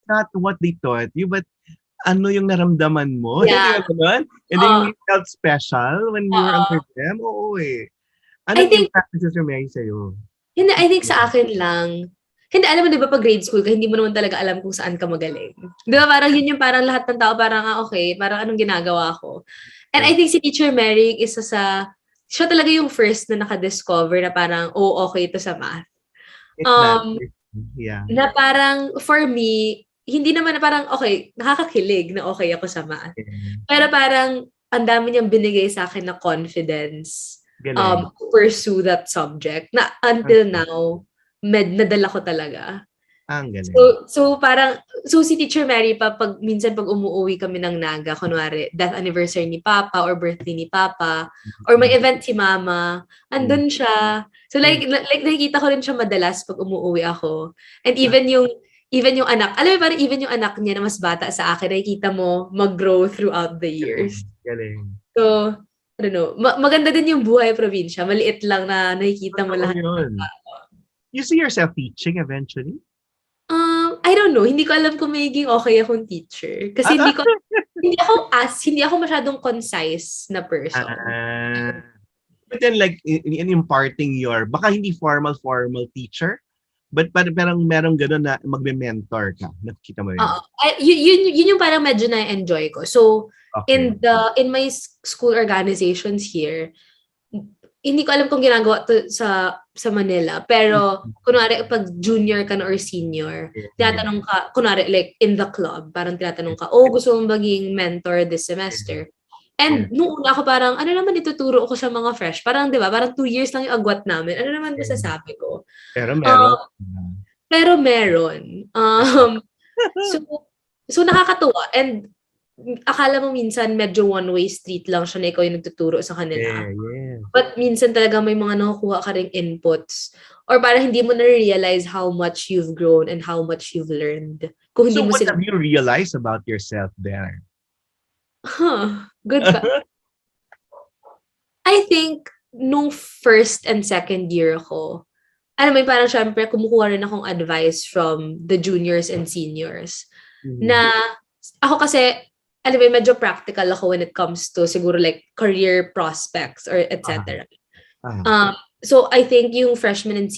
not what they taught you, but ano yung naramdaman mo. Yeah. And then you felt special when you were under them. Oo Ano yung practices yung Mary sa'yo? Hindi, I think sa akin lang, hindi, alam mo, di ba, pag grade school ka, hindi mo naman talaga alam kung saan ka magaling. Di ba, parang yun yung parang lahat ng tao, parang, okay, parang anong ginagawa ko. And I think si Teacher Mary, siya talaga yung first na nakadiscover na parang, okay ito sa math. Na parang, for me, hindi naman na parang, okay, nakakakilig na okay ako sa math. Pero parang, ang dami niyang binigay sa akin na confidence to pursue that subject. Na until now, nadala ko talaga. Ang galing. So si Teacher Mary minsan pag umuwi kami ng Naga, kunwari, death anniversary ni Papa or birthday ni Papa, or may event si Mama, andun siya. So like nakikita ko rin siya madalas pag umuwi ako. And even yung anak, alam mo parang even yung anak niya na mas bata sa akin, nakikita mo mag-grow throughout the years. Galing. So, I don't know. Maganda din yung buhay probinsya. Maliit lang na nakikita mo lahat. You see yourself teaching eventually? I don't know. Hindi ko alam kung magiging okay akong teacher. Kasi hindi ako masyadong concise na person. But then like in imparting baka hindi formal teacher, but parang merong gano'n na magme-mentor ka. Nakikita mo yun? Yun yung parang medyo na-enjoy ko. So, in my school organizations here, hindi ko alam kung ginagawa to sa Manila. Pero, kunwari, pag junior ka na or senior, tinatanong ka, kunwari, like, in the club, parang tinatanong ka, gusto mong maging mentor this semester. And, nung una ako parang, ano naman ituturo ko sa mga fresh? Parang, di ba, parang 2 years lang yung agwat namin. Ano naman masasabi ko? Pero meron. Pero meron. So, nakakatuwa. And, akala mo minsan medyo one-way street lang siya na ikaw yung nagtuturo sa kanila. Yeah. But minsan talaga may mga nakukuha ka ring inputs. Or parang hindi mo na-realize how much you've grown and how much you've learned. Kung hindi what have you realized about yourself there? Good ka. I think, nung first and second year ko, alam mo, parang syempre, kumukuha rin akong advice from the juniors and seniors. Na, ako kasi, alam mo, medyo practical ako when it comes to siguro like career prospects or etc. So I think yung freshman and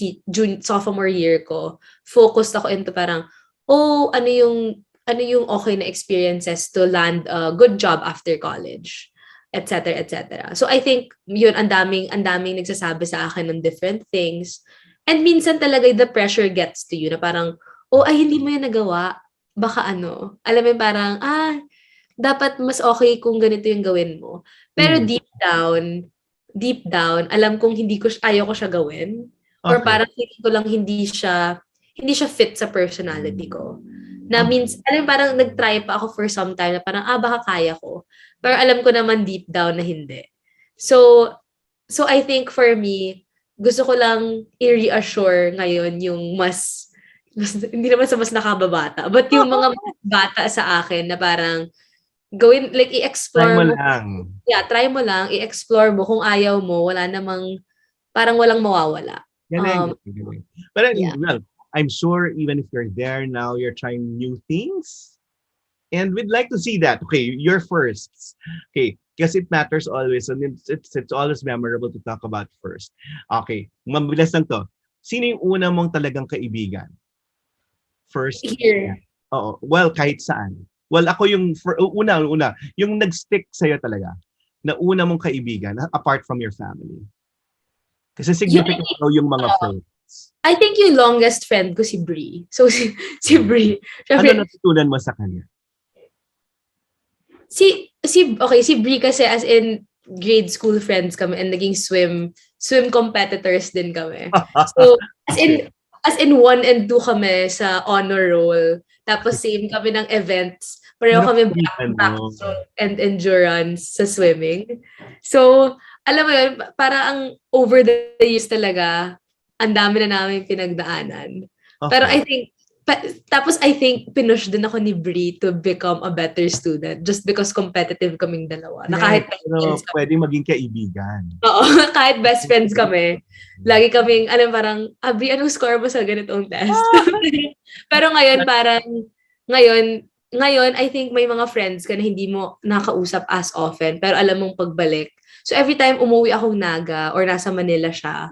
sophomore year ko, focused ako into parang, ano yung okay na experiences to land a good job after college, etc. etc. So I think yun, ang daming nagsasabi sa akin ng different things. And minsan talaga the pressure gets to you na parang, hindi mo yan nagawa. Baka alam mo parang, dapat mas okay kung ganito yung gawin mo. Pero deep down, alam kong ayaw ko siya gawin. Or parang feeling ko lang hindi siya fit sa personality ko. Na means, parang nag-try pa ako for some time na parang, baka kaya ko. Pero alam ko naman deep down na hindi. So I think for me, gusto ko lang i-reassure ngayon yung mas hindi naman sa mas nakababata, but yung mga mas bata sa akin na parang, gawin, like, i-explore mo. Yeah, try mo lang, i-explore mo. Kung ayaw mo, wala namang, parang walang mawawala. Galing. But well, I'm sure even if you're there now, you're trying new things. And we'd like to see that. Okay, your firsts. Okay, because it matters always. And it's always memorable to talk about first. Okay, mabilis lang to. Sino yung una mong talagang kaibigan? First? Here. Oo. Well, kahit saan. Well, ako yung una, yung nag-stick sa'yo talaga, na una mong kaibigan, apart from your family. Kasi significant yung mga friends. I think yung longest friend ko si Brie. So, si Brie. Ano natutunan mo sa kanya? Si Brie kasi as in grade school friends kami and naging swim competitors din kami. So, as in 1 and 2 kami sa honor roll. Tapos same kami ng events. Pareho kami backstroke and endurance sa swimming. So, alam mo yun, para ang over the years talaga, ang dami na namin pinagdaanan. Okay. Pero I think pinush din ako ni Brie to become a better student just because competitive kaming dalawa. Na kahit pwede maging kaibigan. Oo, kahit best friends kami, lagi kaming, parang, Brie, anong score mo sa ganitong test? Pero ngayon, ngayon, I think may mga friends ka na hindi mo nakausap as often, pero alam mong pagbalik. So every time umuwi akong Naga or nasa Manila siya,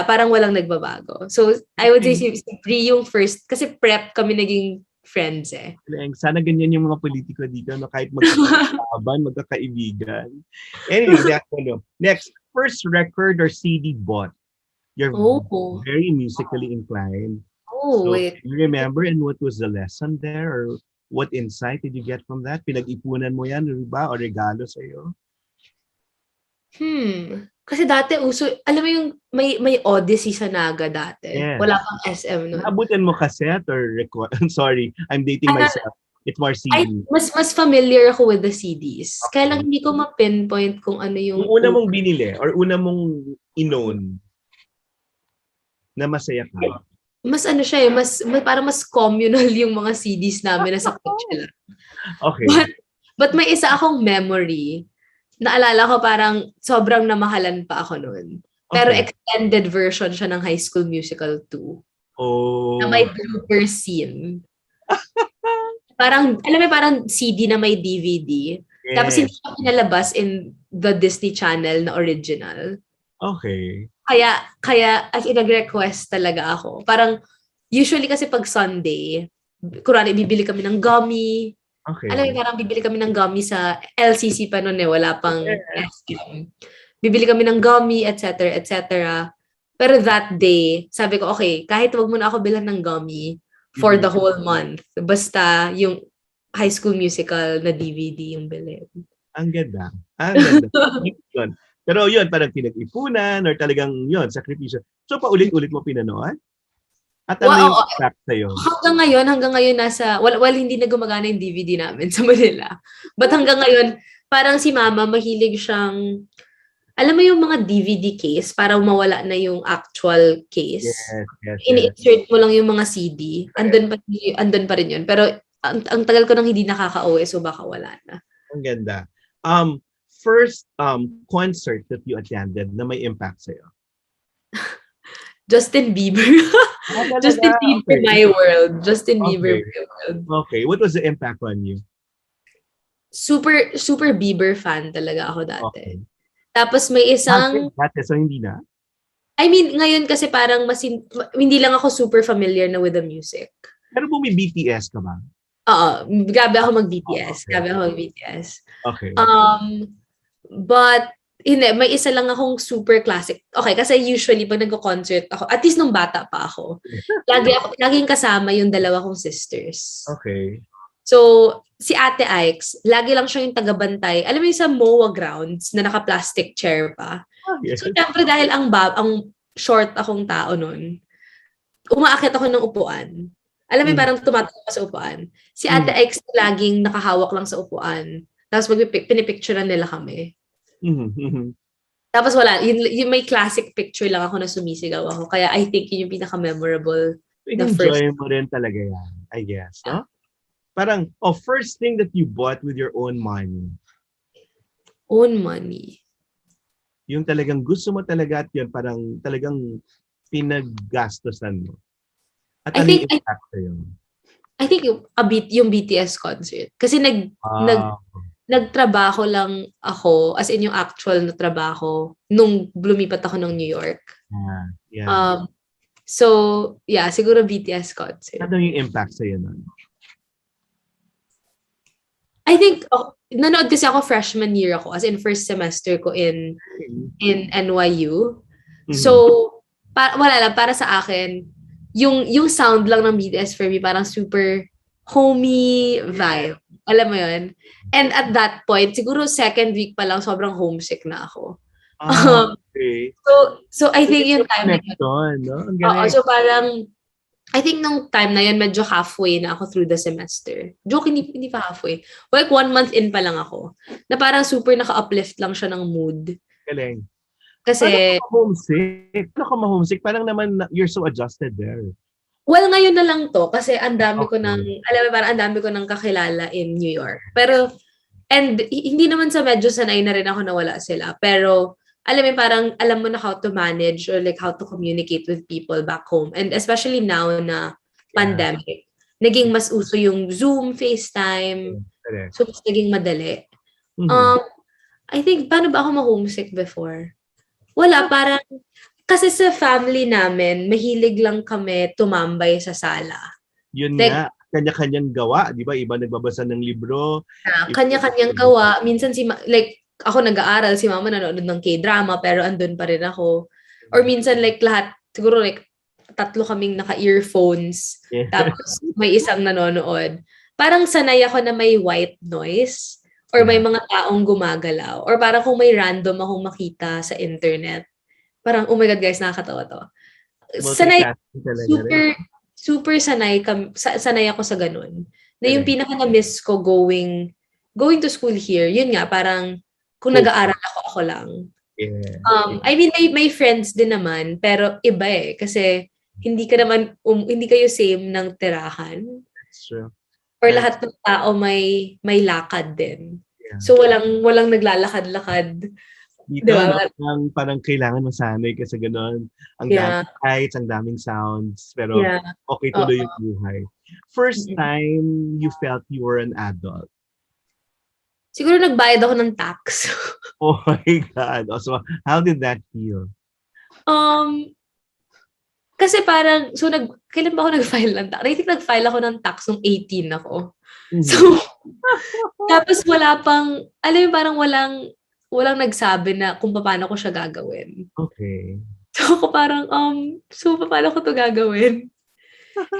parang walang nagbabago. So I would say si Brie yung first, kasi prep kami naging friends eh. Sana ganyan yung mga politiko dito, no? Kahit magkakaaban, magkakaibigan. Anyway, next, first record or CD bought. You're very musically inclined. Wait. Do you remember and what was the lesson there or what insight did you get from that? Pinag-ipunan mo yan, ba? O regalo sa'yo? Kasi dati uso, alam mo yung may Odyssey sa Naga dati. Yes. Wala pang SM nun. Naabutan mo cassette or record? Sorry, I'm dating myself. It's more CD. Mas familiar ako with the CDs. Kaya lang hindi ko ma-pinpoint kung ano yung... Yung una mong binili or una mong inown na masaya ka. Mas ano siya parang mas communal yung mga CDs namin na sa kotse lang. Okay. But may isa akong memory. Naalala ko parang sobrang namahalan pa ako noon. Pero extended version siya ng High School Musical 2. Oh. Na may blooper scene. Parang, alam mo, parang CD na may DVD. Yes. Tapos hindi siya pinalabas in the Disney Channel na original. Okay. Kaya nag-request talaga ako. Parang, usually kasi pag Sunday, kurang bibili kami ng gummy. Okay. Alam mo, parang bibili kami ng gummy sa LCC pa noon wala pang SM. Bibili kami ng gummy, etc., etc. Pero that day, sabi ko, okay, kahit wag mo na ako bilhan ng gummy for the whole month. Basta yung High School Musical na DVD yung bilhin. Ang ganda. Yun. Pero yun, parang pinag-ipunan or talagang yun, sakripisyo. So, paulit-ulit mo pinanood? At ano yung impact sa'yo? Hanggang ngayon nasa, hindi na gumagana yung DVD namin sa Manila. But hanggang ngayon, parang si Mama, mahilig siyang, alam mo yung mga DVD case, para mawala na yung actual case. Yes. Ini-insert mo lang yung mga CD. Andun pa rin yun. Pero ang tagal ko nang hindi nakaka-uwi, so baka wala na. Ang ganda. First concert that you attended na may impact sa'yo? Justin Bieber. Justin Bieber, my world. Justin Bieber, my world. Okay. What was the impact on you? Super Bieber fan talaga ako dati. Okay. Tapos may isang... Dati, so hindi na? I mean, ngayon kasi parang hindi lang ako super familiar na with the music. Pero may BTS ka ba? Oo. Grabe ako mag-BTS. Okay. But, hindi, may isa lang akong super classic. Okay, kasi usually pag nagko-concert ako, at least nung bata pa ako, laging kasama yung dalawa kong sisters. Okay. So, si Ate Ike's, lagi lang siya yung tagabantay. Alam mo yung sa MOA grounds na naka-plastic chair pa. Yes. So, syempre dahil ang short akong tao nun, umaakit ako ng upuan. Alam mo parang tumatakbo sa upuan. Si Ate Ike's laging nakahawak lang sa upuan. Tapos pinipicturean nila kami. Tapos wala, yung may classic picture lang ako na sumisigaw ako. Kaya I think yun yung pinaka-memorable. Enjoy mo rin talaga yan, I guess. No? Parang, first thing that you bought with your own money. Own money. Yung talagang gusto mo talaga at yun, parang talagang pinaggastosan mo. At ano yung impact sa'yo? I think yung BTS concert. Kasi nagtrabaho lang ako, as in yung actual na trabaho, nung lumipat ako ng New York. Yeah. So, yeah, siguro BTS concert. Ano yung impact sa'yo nun? I think, nanood kasi ako freshman year ako, as in first semester ko in NYU. So, wala lang, para sa akin, yung sound lang ng BTS for me, parang super homey vibe. Alam mo yun? And at that point, siguro second week pa lang, sobrang homesick na ako. Okay. So I think yung time na yun. No? So parang, I think nung time na yun, medyo halfway na ako through the semester. Joke, hindi pa halfway. Like 1 month in pa lang ako. Na parang super naka-uplift lang siya ng mood. Galing. Kasi... Paano ka ma-homesick? Parang naman, you're so adjusted there. Well, ngayon na lang to. Kasi ang dami ko parang ang dami ko nang kakilala in New York. Pero, and hindi naman sa medyo sanay na rin ako na wala sila. Pero, alam mo, parang alam mo na how to manage or like how to communicate with people back home. And especially now na pandemic, naging mas uso yung Zoom, FaceTime. So, mas naging madali. I think, paano ba ako ma-homesick before? Wala, parang, kasi sa family namin, mahilig lang kami tumambay sa sala. Yun like, nga, kanya-kanyang gawa. Di ba? Iba nagbabasa ng libro. Kanya-kanyang gawa. Minsan, like, ako nag-aaral, si Mama nanonood ng K-drama, pero andun pa rin ako. Or minsan, like, lahat, siguro, like, 3 kaming naka-earphones. Yeah. Tapos, may isang nanonood. Parang sanay ako na may white noise. or may mga taong gumagalaw, or parang kung may random akong makita sa internet, parang, oh my God, guys, nakakatawa to. Sanay, Multitasking talaga rin. super sanay ako sa ganun. Na yung pinaka na-miss ko going to school here, yun nga, parang kung nag-aaral ako lang. Yeah. I mean, may friends din naman, pero iba kasi hindi kayo same ng tirahan. That's true. Or lahat ng tao may lakad din. Yeah. So walang naglalakad-lakad. Dito, Diba? parang kailangan masanay kasi gano'n. Ang daming lights, ang daming sounds, pero okay tuloy yung buhay. First time you felt you were an adult? Siguro nagbayad ako ng tax. Oh my God. So, how did that feel? Kasi parang, kailan ba ako nag-file ng tax? I think nag-file ako ng tax nung 18 ako. So, tapos wala pang, alam mo, parang walang nagsabi na kung paano ko siya gagawin. Okay. So, ako parang, paano ko to gagawin?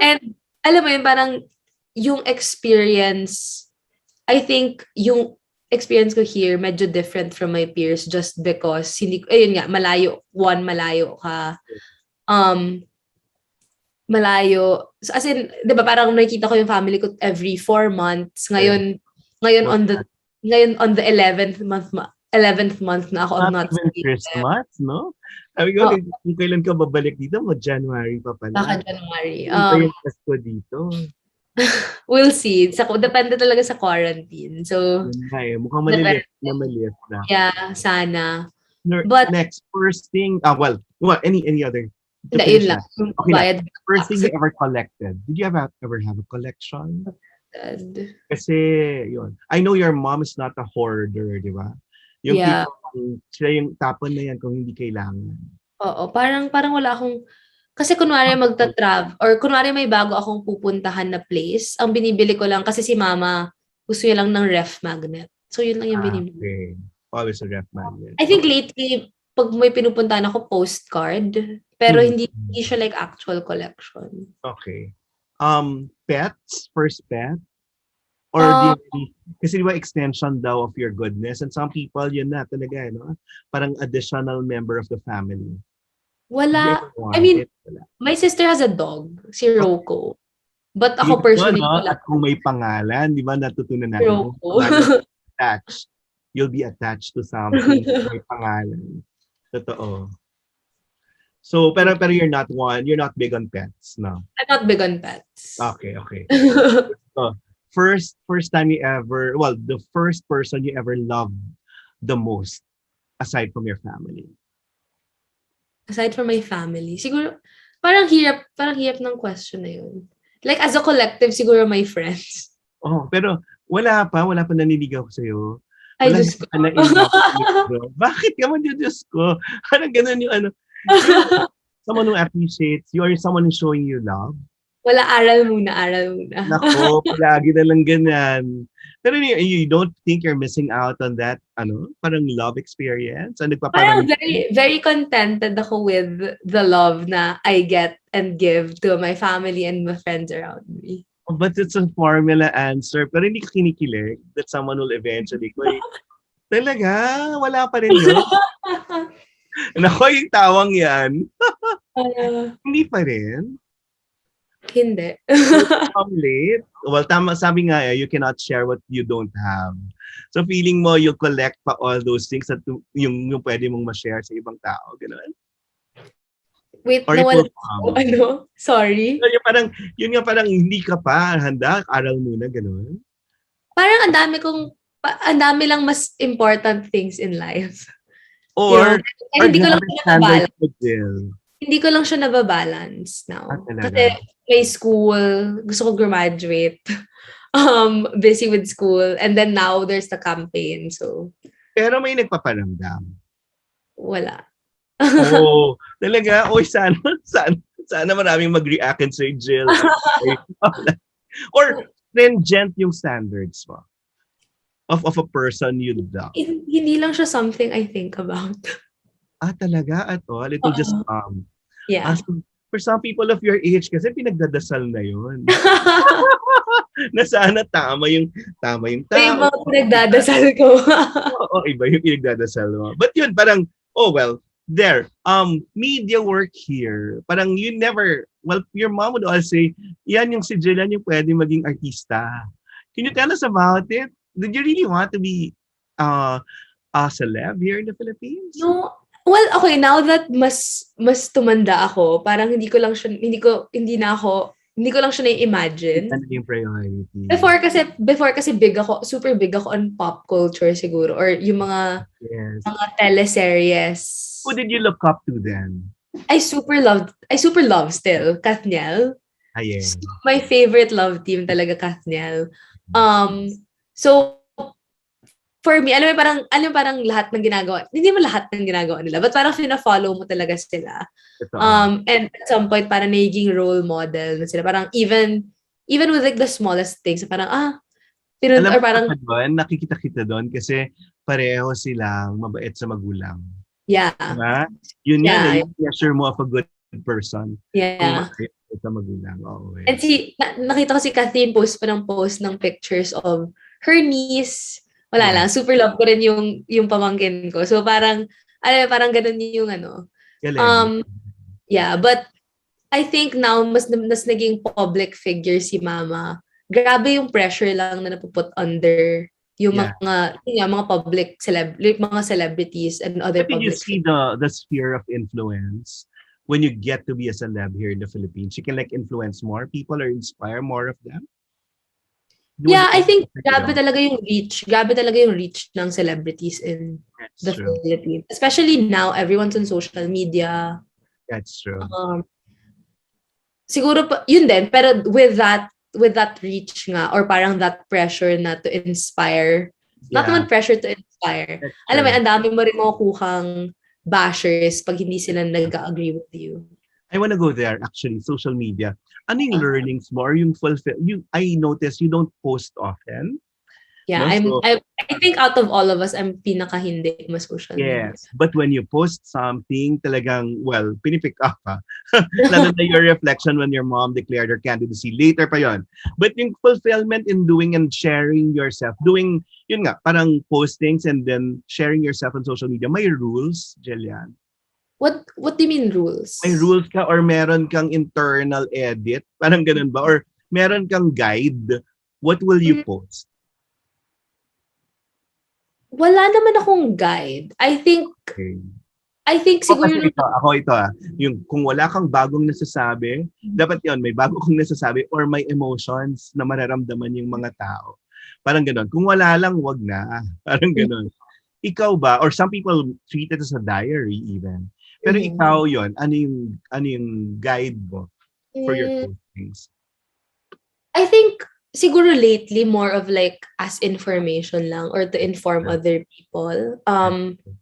And, alam mo yun, parang, yung experience, I think, yung experience ko here, medyo different from my peers just because, malayo ka. Malayo. So, as in, di ba, parang nakikita ko yung family ko every 4 months. Ngayon on the 11th month na ako. Not even Christmas, no? Sabi ko, kung kailan ka babalik dito, January pa pala. Baka January. Yung Pasko dito. We'll see. Depende talaga sa quarantine. So, mukhang maliit na. Yeah, sana. But next, first thing, any other? Yun lang. Okay, first thing you ever collected. Did you ever have a collection? Kasi, yun. I know your mom is not a hoarder, di ba? Yung sila yung tapon na yan kung hindi kailangan. Oo, parang wala akong, kasi kunwari magta-travel, or kunwari may bago akong pupuntahan na place, ang binibili ko lang, kasi si mama, gusto niya lang ng ref magnet. So, yun lang yung binibili. Okay. Always a ref magnet. I think lately, pag may pinupuntahan ako, postcard. Pero hindi siya like actual collection. Okay. Pets? First pet? Or kasi di ba extension daw of your goodness? And some people, yun na talaga, no? Parang additional member of the family. Wala. I mean, my sister has a dog, si Rocco. But ako personally, wala. At kung may pangalan, di ba natutunan natin? Rocco. Attached. You'll be attached to something may pangalan. Totoo. So, pero you're not big on pets, no? I'm not big on pets. Okay. So, first time you ever, the first person you ever loved the most, aside from your family? Aside from my family, siguro, parang hirap ng question na yun. Like, as a collective, siguro my friends. Oh, pero wala pa naniligaw sa'yo. Ay, Diyos ko. Bakit ka man Diyos ko? Parang ganun yung someone who appreciates you or someone who's showing you love? Wala, aral muna. Nako, lagi na lang ganyan. Pero you don't think you're missing out on that, parang love experience? Parang very, very contented ako with the love na I get and give to my family and my friends around me. But it's a formula answer. Pero hindi ka kinikilig that someone will eventually talaga? Wala pa rin yun? Nako, yung tawang yan. Hindi pa rin? Hindi. Late. Well, tama, sabi nga, you cannot share what you don't have. So feeling mo, you collect pa all those things that yung pwede mong ma-share sa ibang tao. Gano'n? Wait, Sorry? Yun nga parang hindi ka pa handa, aral muna, gano'n? Parang ang dami lang mas important things in life. Or hindi ko lang siya nababalance. Hindi ko lang siya nababalance now. Kasi may school, gusto ko graduate, busy with school, and then now there's the campaign, so. Pero may nagpaparamdam? Wala. Talaga? Sana maraming mag-react and say, Jill. Or stringent yung standards mo of a person you love. Hindi lang siya something I think about. Talaga at all? It will just come. Yeah. For some people of your age, kasi pinagdadasal na yun. Na sana tama yung Yung tao. mga pinagdadasal ko. Oo, iba yung pinagdadasal mo. But yun, parang, oh well, there. Media work here. Parang you never, well, your mom would always say, yan yung si Jillian yung pwede maging artista. Can you tell us about it? Did you really want to be a celeb here in the Philippines? No. Well, okay, now that mas tumanda ako, parang hindi ko lang siya na-imagine. Ano yung priority? Before kasi super big ako on pop culture siguro, or yung mga teleseries. Who did you look up to then? I super love still Kathniel. Yeah. My favorite love team talaga Kathniel. So for me, alam mo parang lahat ng ginagawa, hindi mo lahat ng ginagawa nila, but parang fina-follow mo talaga sila. And at some point, parang naging role model na sila. Parang even with like the smallest things, parang, Alam or parang, nakikita kita doon kasi pareho silang mabait sa magulang. Yeah. Diba? Yun yung measure mo of a good person. Yeah. Kung mabait sa magulang. And nakita ko si Kathleen post ng pictures of her niece. Wala lang, super love ko rin yung pamangkin ko. So parang ganun yung but I think now mas naging public figure si mama. Grabe yung pressure lang na napuput under yung mga public mga celebrities and other public. Did you see the sphere of influence when you get to be a celeb here in the Philippines? You can like influence more people or inspire more of them? I think grabe talaga yung reach ng celebrities in the Philippines. Especially now, everyone's on social media. That's true. Siguro yun din, pero with that reach nga, or parang that pressure na to inspire, not naman pressure to inspire. Alam mo, ang dami mo rin makukuhang bashers pag hindi sila nag-agree with you. I want to go there, actually, social media. Ano yung learnings mo or yung I noticed you don't post often. Yeah, no? I think out of all of us, I'm pinaka-hindi mas social media. Yes, but when you post something, talagang, well, pinipick up ha. Lalo na your reflection when your mom declared her candidacy. Later pa yon. But yung fulfillment in doing and sharing yourself, doing, yun nga, parang postings and then sharing yourself on social media. May rules, Jillian? What do you mean rules? May rules ka or meron kang internal edit? Parang ganun ba? Or meron kang guide? What will you post? Wala naman akong guide. I think siguro ito yung kung wala kang bagong nasasabi, dapat yon may bago kang nasasabi or may emotions na mararamdaman yung mga tao. Parang gano'n. Kung wala lang, wag na. Parang gano'n. Ikaw ba, or some people treat it as a diary even. Pero ikaw yon, ano yung guide mo for your postings? I think siguro lately more of like as information lang or to inform other people.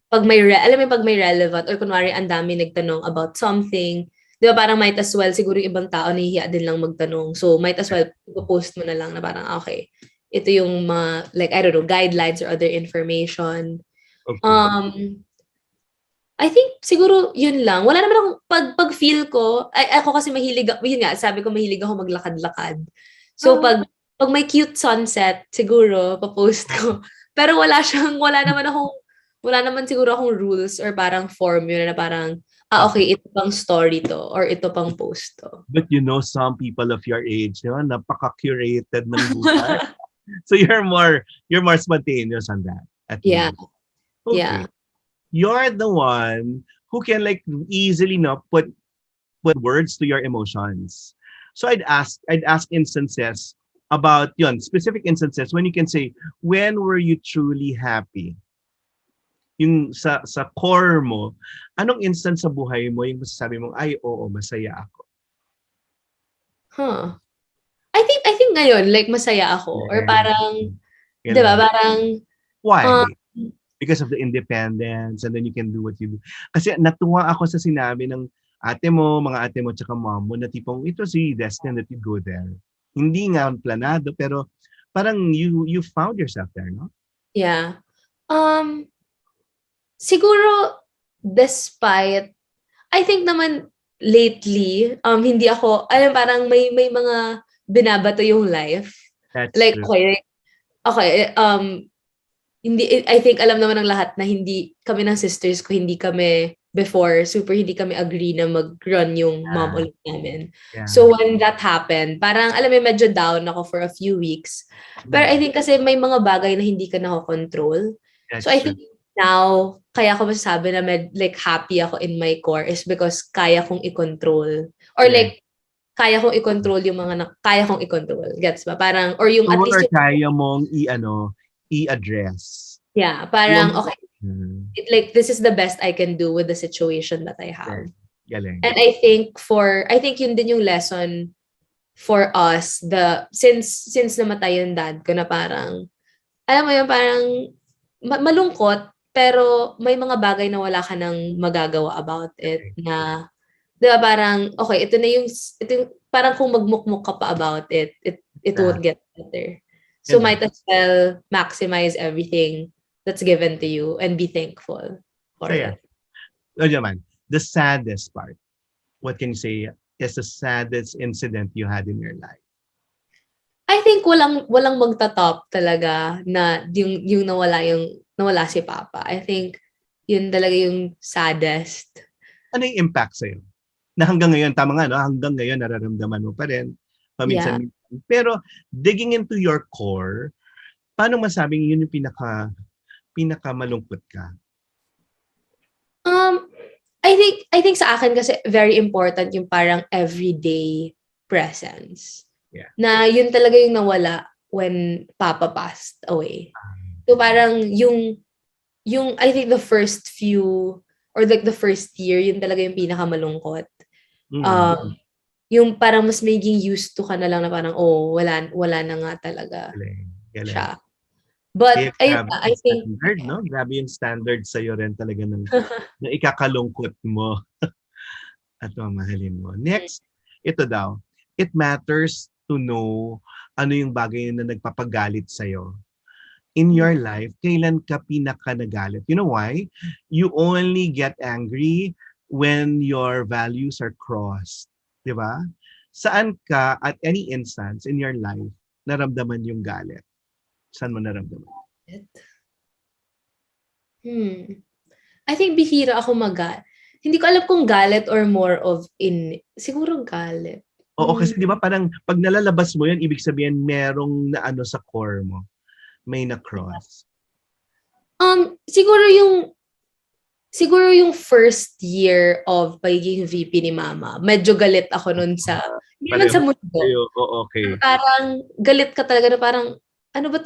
Pag may relevant or kunwari ang dami nagtanong about something, di ba parang might as well siguro yung ibang tao nahihiya din lang magtanong. So might as well post mo na lang na parang okay, ito yung mga like I don't know, guidelines or other information. Okay. I think siguro yun lang. Wala naman akong pag feel ko, ako kasi mahilig ako maglakad-lakad. So pag may cute sunset, siguro pa-post ko. Pero wala naman siguro akong rules or parang formula na parang okay, ito pang story to or ito pang post to. But you know some people of your age, napaka-curated ng buhay. So you're more spontaneous on that. Yeah. Okay. Yeah. You're the one who can like easily put words to your emotions. So I'd ask instances about specific instances when you can say, when were you truly happy? Yung sa core mo, anong instance sa buhay mo yung masasabi mong, ay, oo, masaya ako? I think ngayon, like, masaya ako. Or parang, di ba, parang... Why? Because of the independence and then you can do what you do. Kasi natuwa ako sa sinabi ng mga ate mo, tsaka mom mo, na tipong, it was really destined that you go there. Hindi nga planado, pero parang you found yourself there, no? Yeah. Siguro, despite, I think naman, lately, hindi ako, parang may mga binabato yung life. That's Like, true. okay, hindi, I think alam naman ng lahat na hindi kami ng sisters ko, hindi kami before, hindi kami agree na mag-run yung mom ulit namin. Yeah. So when that happened, parang alam mo, medyo down ako for a few weeks. Pero I think kasi may mga bagay na hindi ka nakokontrol. That's So I true. think now, kaya ko masasabi na like happy ako in my core is because kaya kong i-control. Or like, kaya kong i-control yung kaya kong i-control. Gets ba? Parang, or yung at Control least or kaya mong i-address. yeah, parang, okay, Hmm. like this is the best I can do with the situation that I have. Galing. And I think yun din yung lesson for us, since namatay yung dad ko, na parang, alam mo yun, parang malungkot, pero may mga bagay na wala ka nang magagawa about it, na, di ba, parang, okay, ito yung parang kung magmukmuk ka pa about it, it won't get better. So might as well maximize everything that's given to you and be thankful for it. O naman, the saddest part, what can you say is the saddest incident you had in your life? I think walang magta-top talaga na yung nawala si Papa. I think yun talaga yung saddest. Ano yung impact sa'yo? Na hanggang ngayon, tama nga, no? Hanggang ngayon, nararamdaman mo pa rin. Paminsan. Yeah. Pero digging into your core, paano masabing yun yung pinaka-malungkot ka? I think sa akin kasi very important yung parang everyday presence. Yeah. Na yun talaga yung nawala when Papa passed away. So parang yung I think the first few or like the first year, yun talaga yung pinakamalungkot. Yung parang mas maging used to ka na lang na parang wala na nga talaga siya. But I think standard, no? Grabe yung standard sa'yo rin talaga ng ikakalungkot mo at mamahalin mo. Next, ito daw. It matters to know ano yung bagay na nagpapagalit sa'yo. In your life, kailan ka pinaka-nagalit? You know why? You only get angry when your values are crossed. Di ba? Saan ka at any instance in your life naramdaman yung galit? Saan mo naramdaman? I think bihira ako hindi ko alam kung galit or more of siguro galit. Oo, kasi di ba parang pag nalalabas mo yan, ibig sabihin merong na ano sa core mo. May na-cross. Siguro yung first year of pagiging VP ni Mama, medyo galit ako nun hindi naman sa mundo. Okay. Parang galit ka talaga na parang, ano ba,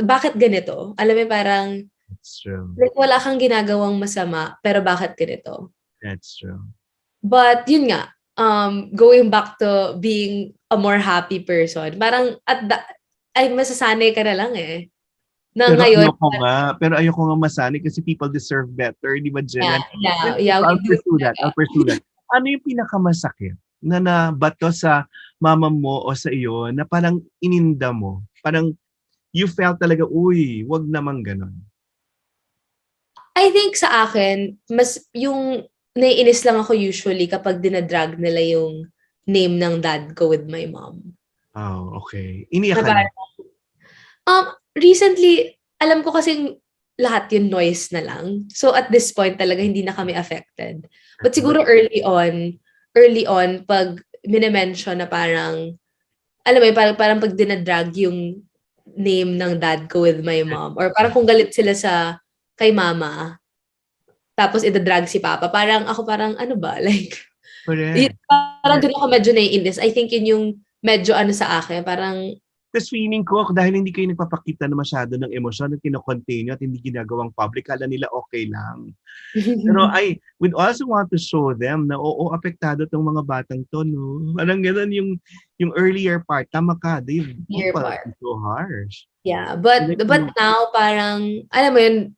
bakit ganito? Alam mo, parang, that's true. Like, wala kang ginagawang masama, pero bakit ganito? That's true. But yun nga, going back to being a more happy person, parang ay masasanay ka na lang eh. Na pero ngayon, ayoko nga masanay kasi people deserve better, di ba, Jillian? Yeah, I'll pursue that. Ano yung pinakamasakit na nabato sa mama mo o sa iyo na parang ininda mo? Parang you felt talaga, uy, wag naman ganon. I think sa akin, mas yung naiinis lang ako usually kapag dinadrag nila yung name ng dad ko with my mom. Oh, okay. Iniyak ka na? Recently, alam ko kasing lahat yung noise na lang. So at this point talaga hindi na kami affected. But siguro early on, pag minimension na parang, alam mo, parang pag dinadrag yung name ng dad ko with my mom, or parang kung galit sila kay mama, tapos idadrag si papa, parang ako ano ba, like, parang doon ako medyo naiinis. I think yun yung medyo sa akin, parang, tapos feeling ko, dahil hindi kayo nagpapakita na masyado ng emosyon at kinocontinue at hindi ginagawang public, kala nila okay lang. Pero I would also want to show them na apektado tong mga batang to, no? Parang gano'n yung earlier part. Tama ka, Dave. So harsh. Yeah, but now parang, alam mo yun,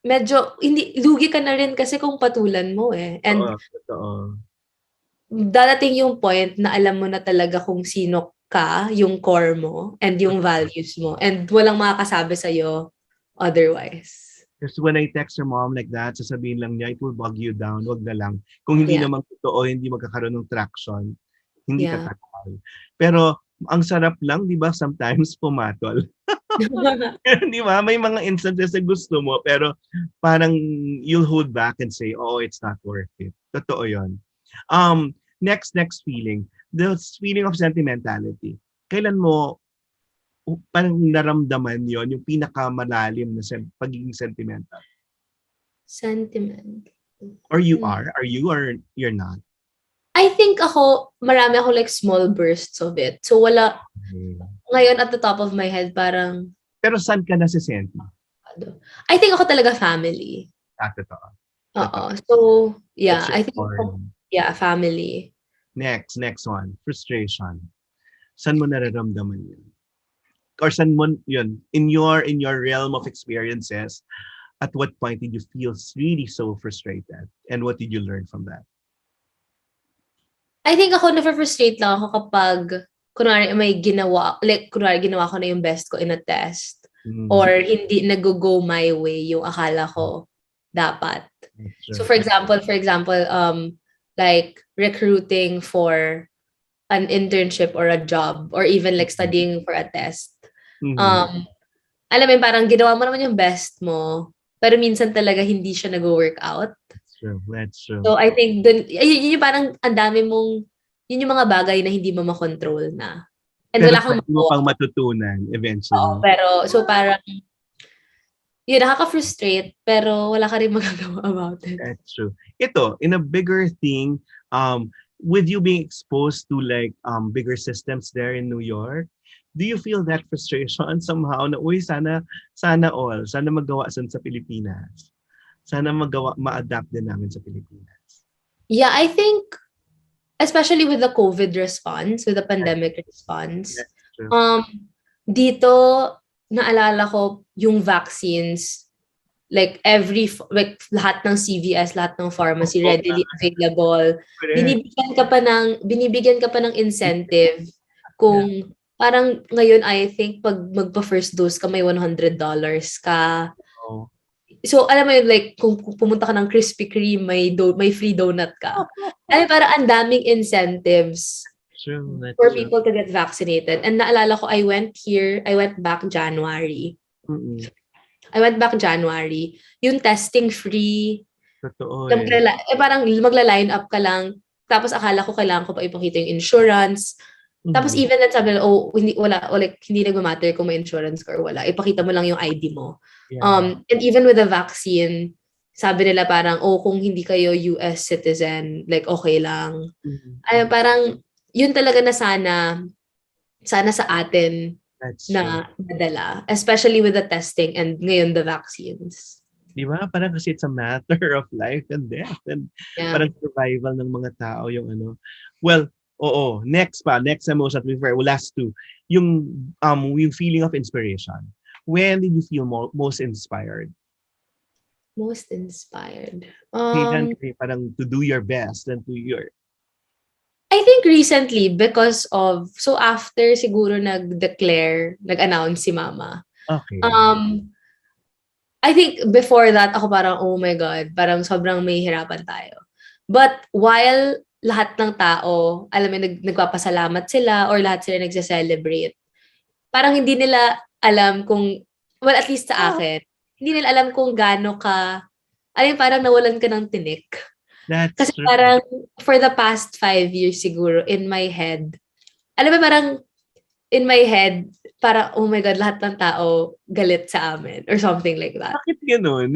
medyo, lugi ka na rin kasi kung patulan mo eh. And dadating yung point na alam mo na talaga kung sino ka, yung core mo, and yung values mo. And walang makakasabi sa'yo otherwise. Because when I text your mom like that, sasabihin lang niya, it will bog you down. Wag na lang. Kung hindi naman totoo, hindi magkakaroon ng traction, hindi ka tagal. Pero ang sarap lang, di ba, sometimes pumatol. Di ba? May mga instances na gusto mo, pero parang you'll hold back and say, oh, it's not worth it. Totoo yun. Next feeling. The feeling of sentimentality. Kailan mo parang naramdaman yon yung pinakamalalim na pagiging sentimental? Sentiment. Or you are? Are you or you're not? I think marami ako like small bursts of it. So wala, ngayon at the top of my head, parang... Pero saan ka nasisenti? I think ako talaga family. Totoo. Oo. So, yeah, I think family. Next one. Frustration. Saan mo nararamdaman yun? Or saan mo yun? In your realm of experiences, at what point did you feel really so frustrated? And what did you learn from that? I think ako na-frustrate lang ako kapag kunwari ginawa ko na yung best ko in a test or hindi nag-go my way yung akala ko dapat. So for example, like recruiting for an internship or a job or even like studying for a test. Alam mo parang ginawa mo naman yung best mo pero minsan talaga hindi siya nag-work out. That's true. So I think yun yung parang ang dami mong, yun yung mga bagay na hindi mo makontrol na. And pero wala kang mo pang matutunan eventually. Oo, pero so parang yun, nakaka-frustrate pero wala ka rin magagawa about it. That's true. Ito, in a bigger thing, with you being exposed to like bigger systems there in New York, do you feel that frustration somehow na sana magawa sa Pilipinas? Sana ma-adapt din namin sa Pilipinas. Yeah, I think, especially with the COVID response, with the pandemic response, dito, naalala ko yung vaccines, like lahat ng CVS, lahat ng pharmacy, readily available. Binibigyan ka pa ng incentive kung parang ngayon, I think, pag magpa-first dose ka, may $100 ka. So, alam mo yun, like, kung pumunta ka ng Krispy Kreme, may free donut ka. Ay, parang ang daming incentives for people to get vaccinated. And naalala ko, I went back January. I went back January. Yung testing free. Totoo parang magla-line up ka lang. Tapos akala ko kailangan ko pa ipakita yung insurance. Tapos even then sabi nila, hindi nagmamatter kung may insurance ka or wala. Ipakita mo lang yung ID mo. Yeah. And even with the vaccine, sabi nila parang, kung hindi kayo US citizen, like okay lang. Ay, parang, yun talaga na sana sa atin na nadala. Especially with the testing and ngayon the vaccines. Diba? Parang kasi it's a matter of life and death. And parang survival ng mga tao yung ano. Well, next emotion we last two. Yung feeling of inspiration. When did you feel most inspired? Most inspired. Parang to do your best and I think recently because of after siguro nag-announce si Mama. Okay. I think before that ako parang oh my God, parang sobrang may hirapan tayo. But while lahat ng tao, alam mo, nagpapasalamat sila or lahat sila nagse-celebrate. Parang hindi nila alam kung, well, at least sa akin, hindi nila alam kung gaano ka, parang nawalan ka ng tinik. That's Kasi true. Parang, for the past 5 years siguro, in my head, parang, in my head, para oh my God, lahat ng tao galit sa amin or something like that. Bakit gano'n?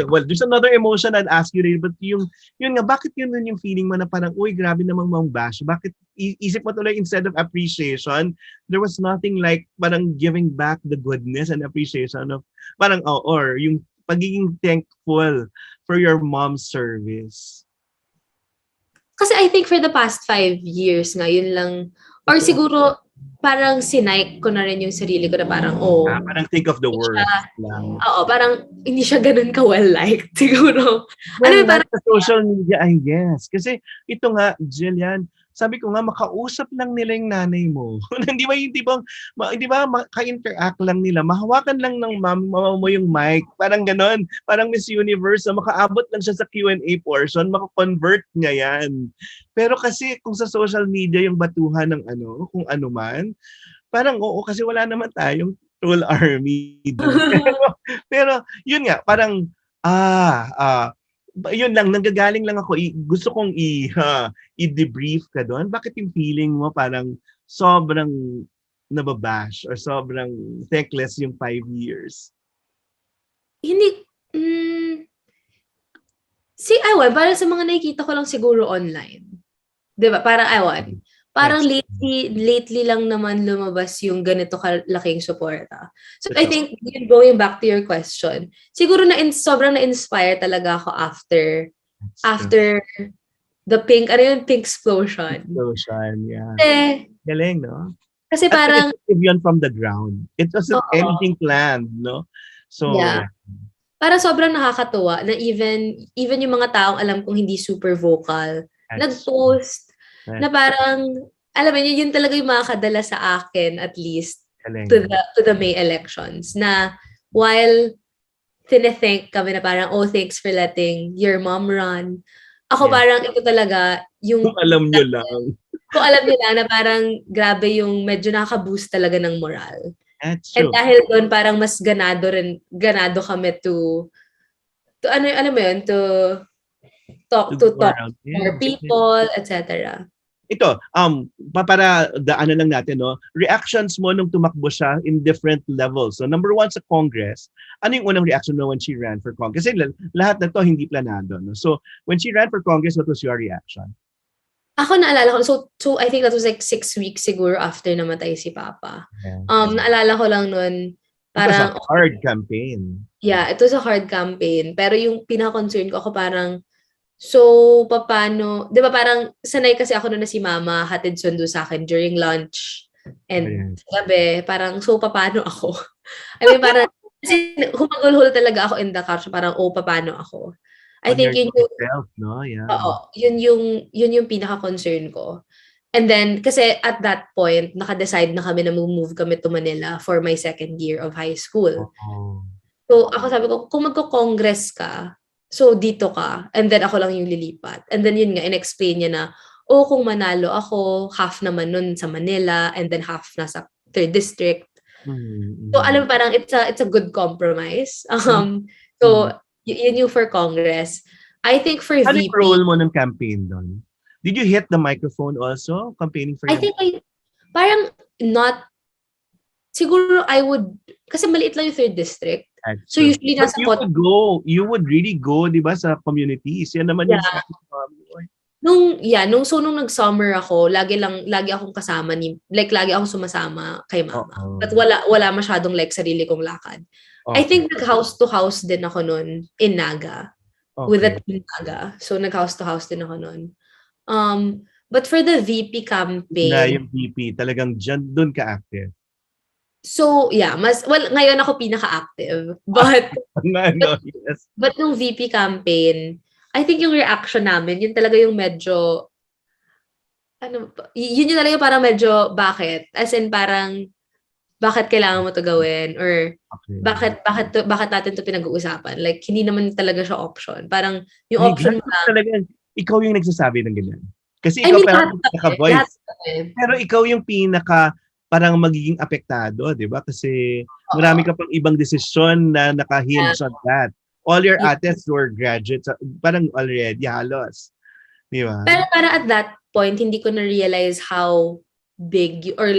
Well, there's another emotion I'd ask you rin, but yun nga, bakit yun yung feeling mo na parang, uy, grabe namang mang-bash? Bakit isip mo tuloy instead of appreciation, there was nothing like parang giving back the goodness and appreciation of parang, or yung pagiging thankful for your mom's service? Kasi I think for the past 5 years nga, yun lang, or siguro, parang sinike ko na rin yung sarili ko na parang, parang think of the words lang. Oo, parang hindi siya ganun ka-well-liked, siguro. Well, parang sa social media, I guess. Kasi ito nga, Jillian, sabi ko nga, makausap lang nila yung nanay mo. Hindi ba maka-interact lang nila, mahawakan lang ng mama mo yung mic, parang ganon, parang Miss Universe, makaabot lang siya sa Q&A portion, maka-convert niya yan. Pero kasi kung sa social media yung batuhan ng kung ano man, parang oo, kasi wala naman tayong troll army. pero yun nga, parang, yun lang, nanggagaling lang ako, gusto kong i-debrief ka doon. Bakit yung feeling mo parang sobrang nababash or sobrang thankless yung 5 years? Hindi, ewan, parang sa mga nakikita ko lang siguro online. Diba? Parang ewan. Parang lately lang naman lumabas yung ganito kalaking suporta. So I think, going back to your question, siguro sobrang na-inspire talaga ako after the pink explosion. Explosion, yeah. Galing, no? Kasi parang yun from the ground. It wasn't anything planned, no? So, yeah. Parang sobrang nakakatuwa na even yung mga taong alam kong hindi super vocal, nag-post na parang, alam mo, yun talaga yung makakadala sa akin, at least, to the May elections, na while tinethank kami na parang, oh, thanks for letting your mom run. Ako parang ito talaga, yung... Kung alam nyo lang. Kung alam nyo lang na parang grabe yung medyo nakaka-boost talaga ng moral. That's true. And dahil doon, parang mas ganado kami to to talk to more people, etc. Ito, para lang natin, no? Reactions mo nung tumakbo siya in different levels. So number 1 sa Congress, ano yung unang reaction mo when she ran for Congress? Kasi lahat na to hindi planado, no? So when she ran for Congress, what was your reaction? Ako naalala ko, so I think that was like 6 weeks siguro after namatay si Papa. Naalala ko lang nun, parang... It was a hard campaign. Yeah, it was a hard campaign. Pero yung pinaka-concern ko, ako parang, so, paano, di ba parang sanay kasi ako na si mama hatid sundo sa akin during lunch and gabi, parang so, paano ako? I mean, parang, kasi humagulhol talaga ako in the car, so parang, oh, paano ako? I think yun yung, no? Yeah. yun yung pinaka-concern ko. And then, kasi at that point, naka-decide na kami na move kami to Manila for my second year of high school. So, ako sabi ko, kung magko-congress ka, so, dito ka. And then, ako lang yung lilipat. And then, yun nga, in-explain niya na, kung manalo ako, half naman nun sa Manila, and then half nasa 3rd District. So, alam mo, parang it's a good compromise. So, yun yung for Congress. I think for VP... Ano yung role mo ng campaign doon? Did you hit the microphone also, campaigning for I think parang not... Siguro, I would... Kasi maliit lang yung 3rd District. So usually nasa you would really go, di ba, sa communities. Yan naman yung nung nag-summer ako, lagi akong kasama lagi akong sumasama kay mama. But wala masyadong sarili kong lakad. I think nag-house to house din ako noon in Naga. With the team Naga. So nag-house to house din ako noon. But for the VP campaign, yung VP talagang doon ka active. So, yeah, ngayon ako pinaka-active. But nung VP campaign, I think yung reaction namin, yun talaga yung medyo, yun talaga yung parang medyo, bakit? As in parang, bakit kailangan mo to gawin? Or, bakit natin to pinag-uusapan? Like, hindi naman talaga siya option. Parang, yung option mo lang. Talaga, ikaw yung nagsasabi ng ganyan. Kasi ikaw parang pinaka-voice. Pero ikaw yung parang magiging apektado, di ba? Kasi marami ka pang ibang desisyon na naka-hinge on that. All your ates were graduates, parang already halos. Di ba? Pero parang at that point, hindi ko na-realize how big or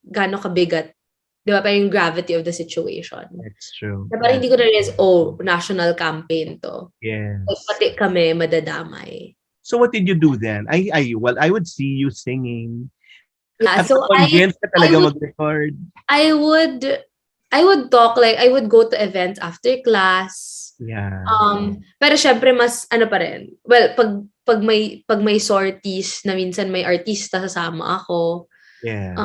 gaano kabigat, di ba? Parang yung gravity of the situation. That's true. Parang hindi ko na-realize, national campaign to. Yes. Pati kami madadamay. So what did you do then? I would see you singing. Yeah, so mag-record. I would talk, I would go to events after class. Yeah. Pero syempre mas pa rin. Well, pag may sorties na minsan may artista sasama ako. Yes.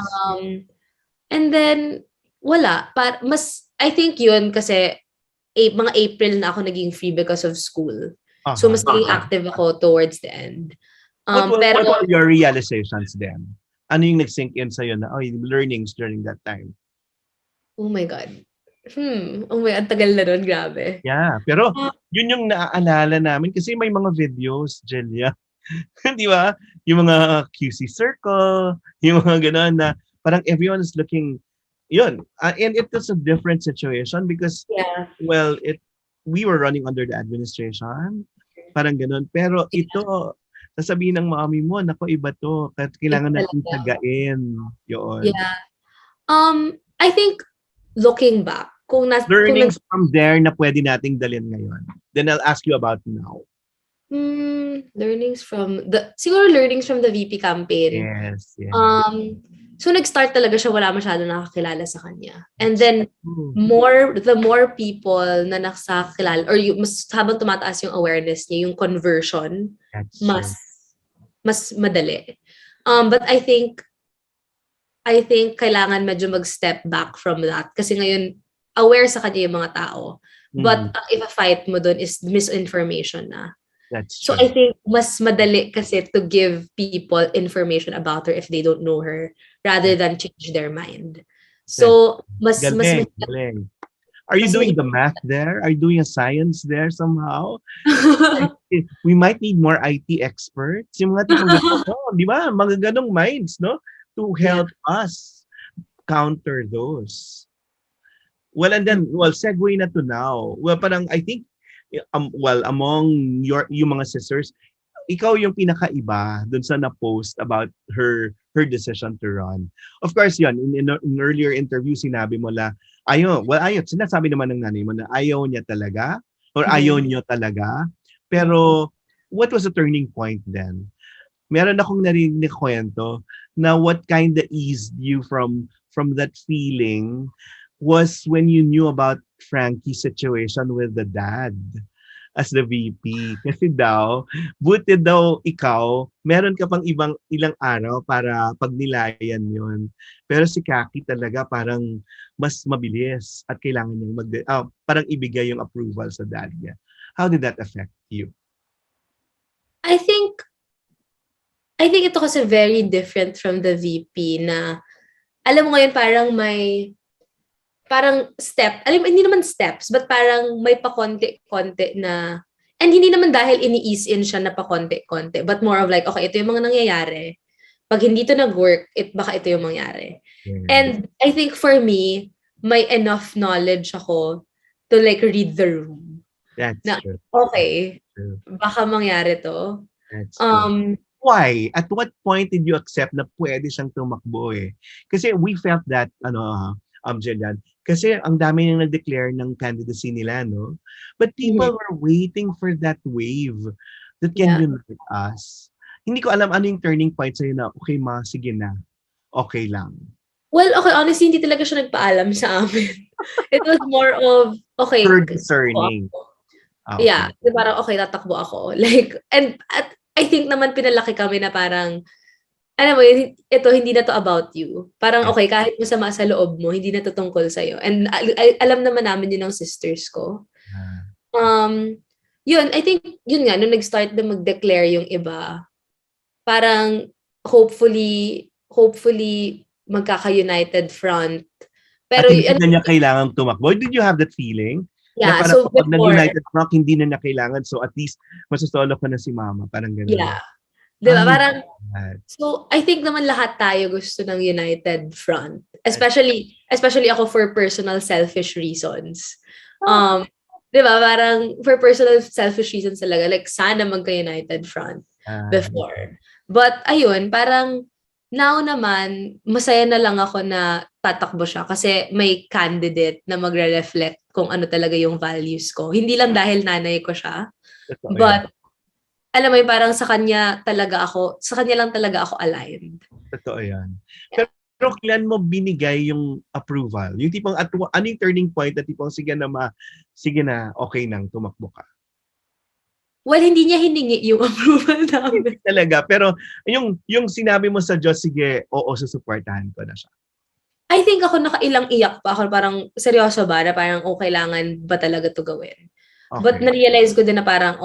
And then wala, I think yun kasi mga April na ako naging free because of school. So mas naging active ako towards the end. What Pero, were your realizations then? Ano yung nag-sink in sa'yo na, learnings during that time? oh my God. Oh my, ang tagal na nun, grabe. Yeah, pero yun yung naaalala namin kasi may mga videos, Jelia. Di ba? Yung mga QC circle, yung mga gano'n na parang everyone is looking, yun. And it was a different situation because, we were running under the administration. Parang gano'n. Pero ito, sasabihin ng mami mo, nako iba to. Kailangan natin tagain. Yun. Yeah. I think, looking back, learnings from there na pwede nating dalhin ngayon. Then I'll ask you about now. Learnings from the VP campaign. Yes. So nag-start talaga siya, wala masyado nakakilala sa kanya. And then the more people na nakakilala or mas habang tumataas yung awareness niya, yung conversion mas madali. But I think kailangan medyo mag-step back from that kasi ngayon aware sa kanya yung mga tao. But if a fight mo dun is misinformation na. That's so true. I think mas madali kasi to give people information about her if they don't know her rather than change their mind. So mas galing. Are you doing the math there? Are you doing a science there somehow? We might need more IT experts. Yung mga tipong di ba? Mga ganong minds, no? To help us counter those. Well, and then, segue na to now. Well, parang I think, among yung mga sisters, ikaw yung pinakaiba dun sa na-post about her decision to run. Of course, yun, in earlier interview, sinabi mo la, sinasabi naman ng nanay mo na ayaw niya talaga, or ayaw niyo talaga. Pero, what was the turning point then? Meron akong narinig kwento na what kind of eased you from that feeling was when you knew about Frankie's situation with the dad as the VP. Kasi buti daw ikaw, meron ka pang ilang araw para pagnilayan yon. Pero si Kaki talaga parang mas mabilis at kailangan niyang parang ibigay yung approval sa dad niya. How did that affect you? I think ito kasi very different from the VP na alam mo ngayon parang hindi naman steps, but parang may pakonti-konti na, and hindi naman dahil ini-ease in siya na pakonti-konti, but more of like, okay, ito yung mga nangyayari. Pag hindi ito nag-work, baka ito yung mangyari. And I think for me, may enough knowledge ako to like read the room. That's true. Okay, baka mangyari to. That's true. Why? At what point did you accept na pwede siyang tumakbo eh? Kasi we felt that, Jillian, kasi ang dami nang nag-declare ng candidacy nila, no? But people were waiting for that wave that can unite us. Hindi ko alam ano yung turning point sa'yo na, okay ma, sige na. Okay lang. Well, okay, honestly, hindi talaga siya nagpaalam sa amin. It was more of, okay. Discerning. Okay. Yeah, parang okay, tatakbo ako. Like, and I think naman pinalaki kami na parang, alam mo, ito, hindi na to about you. Parang, okay, kahit masama sa loob mo, hindi na to tungkol sa'yo. And alam naman namin yun ng sisters ko. Yun, I think, yun nga, nung nag-start na mag-declare yung iba, parang, hopefully, magkaka-united front. Pero, at hindi na niya kailangang tumakbo. Did you have that feeling? Yeah, na so pag before, nag-United Front, hindi na niya kailangan. So at least, masasolo ko na si mama. Parang gano'n. Yeah. Diba? Parang, so I think naman lahat tayo gusto ng United Front. Especially ako for personal selfish reasons. Diba? Parang for personal selfish reasons talaga. Like, sana magka-United Front before. But ayun, parang now naman, masaya na lang ako na tatakbo siya kasi may candidate na magre-reflect kung ano talaga yung values ko. Hindi lang dahil nanay ko siya. But, alam mo yung parang sa kanya lang talaga ako aligned. Totoo yan. Pero kailan mo binigay yung approval? Yung tipong, ano yung turning point na tipong, sige na, okay nang tumakbo ka? Well, hindi niya hiningi yung approval namin. Talaga. Pero yung sinabi mo sa Diyos, sige, oo, susuportahan ko na siya. I think ako nakailang iyak pa. Ako parang, seryoso ba? Na parang, kailangan ba talaga to gawin? Okay. But na-realize ko din na parang,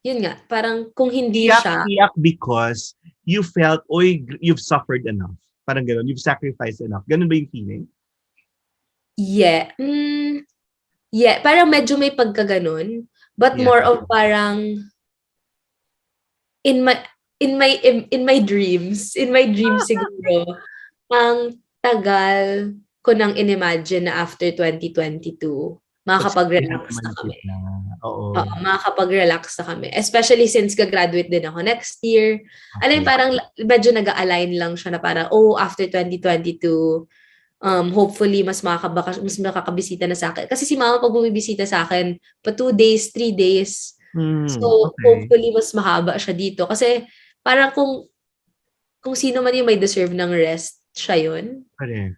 yun nga, parang kung hindi siya, Iyak because you felt, oy, you've suffered enough. Parang gano'n, you've sacrificed enough. Ganun ba yung feeling? yeah, yeah, parang medyo may pagkaganon, but Yeah. more of parang in my in my dreams siguro, ang tagal ko nang inimagine na after 2022, makakapag-relax na kami. Oo. Oo, makakapag-relax na kami. Especially since gagraduate din ako next year. Alam mo, parang medyo nag-align lang siya na parang, after 2022, hopefully mas makakabisita na sa akin. Kasi si mama pag bumibisita sa akin, pa 2 days, 3 days. So, hopefully mas mahaba siya dito. Kasi parang kung sino man yung may deserve ng rest, siya yun. Correct.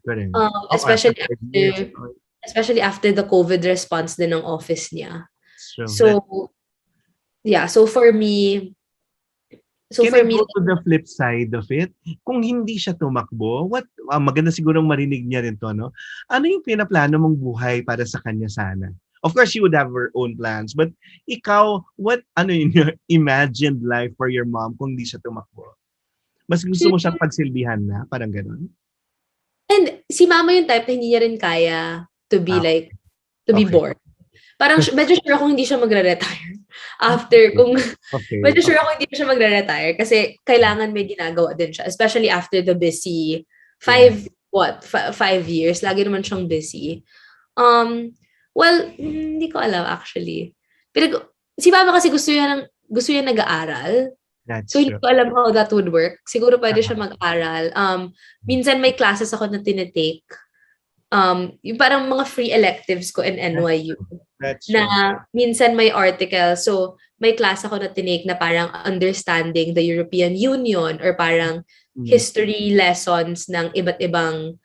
Especially after the COVID response din ng office niya. So for me, can I go to the flip side of it? Kung hindi siya tumakbo, maganda sigurong marinig niya rin to, no? Ano yung pinaplano mong buhay para sa kanya sana? Of course, you would have her own plans, but ikaw, ano yun your imagined life for your mom kung hindi siya tumakbo? Mas gusto mo siyang pagsilbihan na? Parang ganun? And si mama yung type na hindi niya rin kaya to be be bored. Parang medyo sure ako hindi siya magre-retire. Medyo sure ako hindi siya magre-retire kasi kailangan may ginagawa din siya. Especially after the busy 5 years. Lagi naman siyang busy. Well, hindi ko alam actually. Pero si mama kasi gusto niya nag-aaral. So, hindi ko alam how that would work. Siguro pwede siya mag-aral. Minsan may classes ako na tinitake. Yung parang mga free electives ko in NYU. Na minsan may article. So, may class ako na tinake na parang understanding the European Union or parang history lessons ng iba't ibang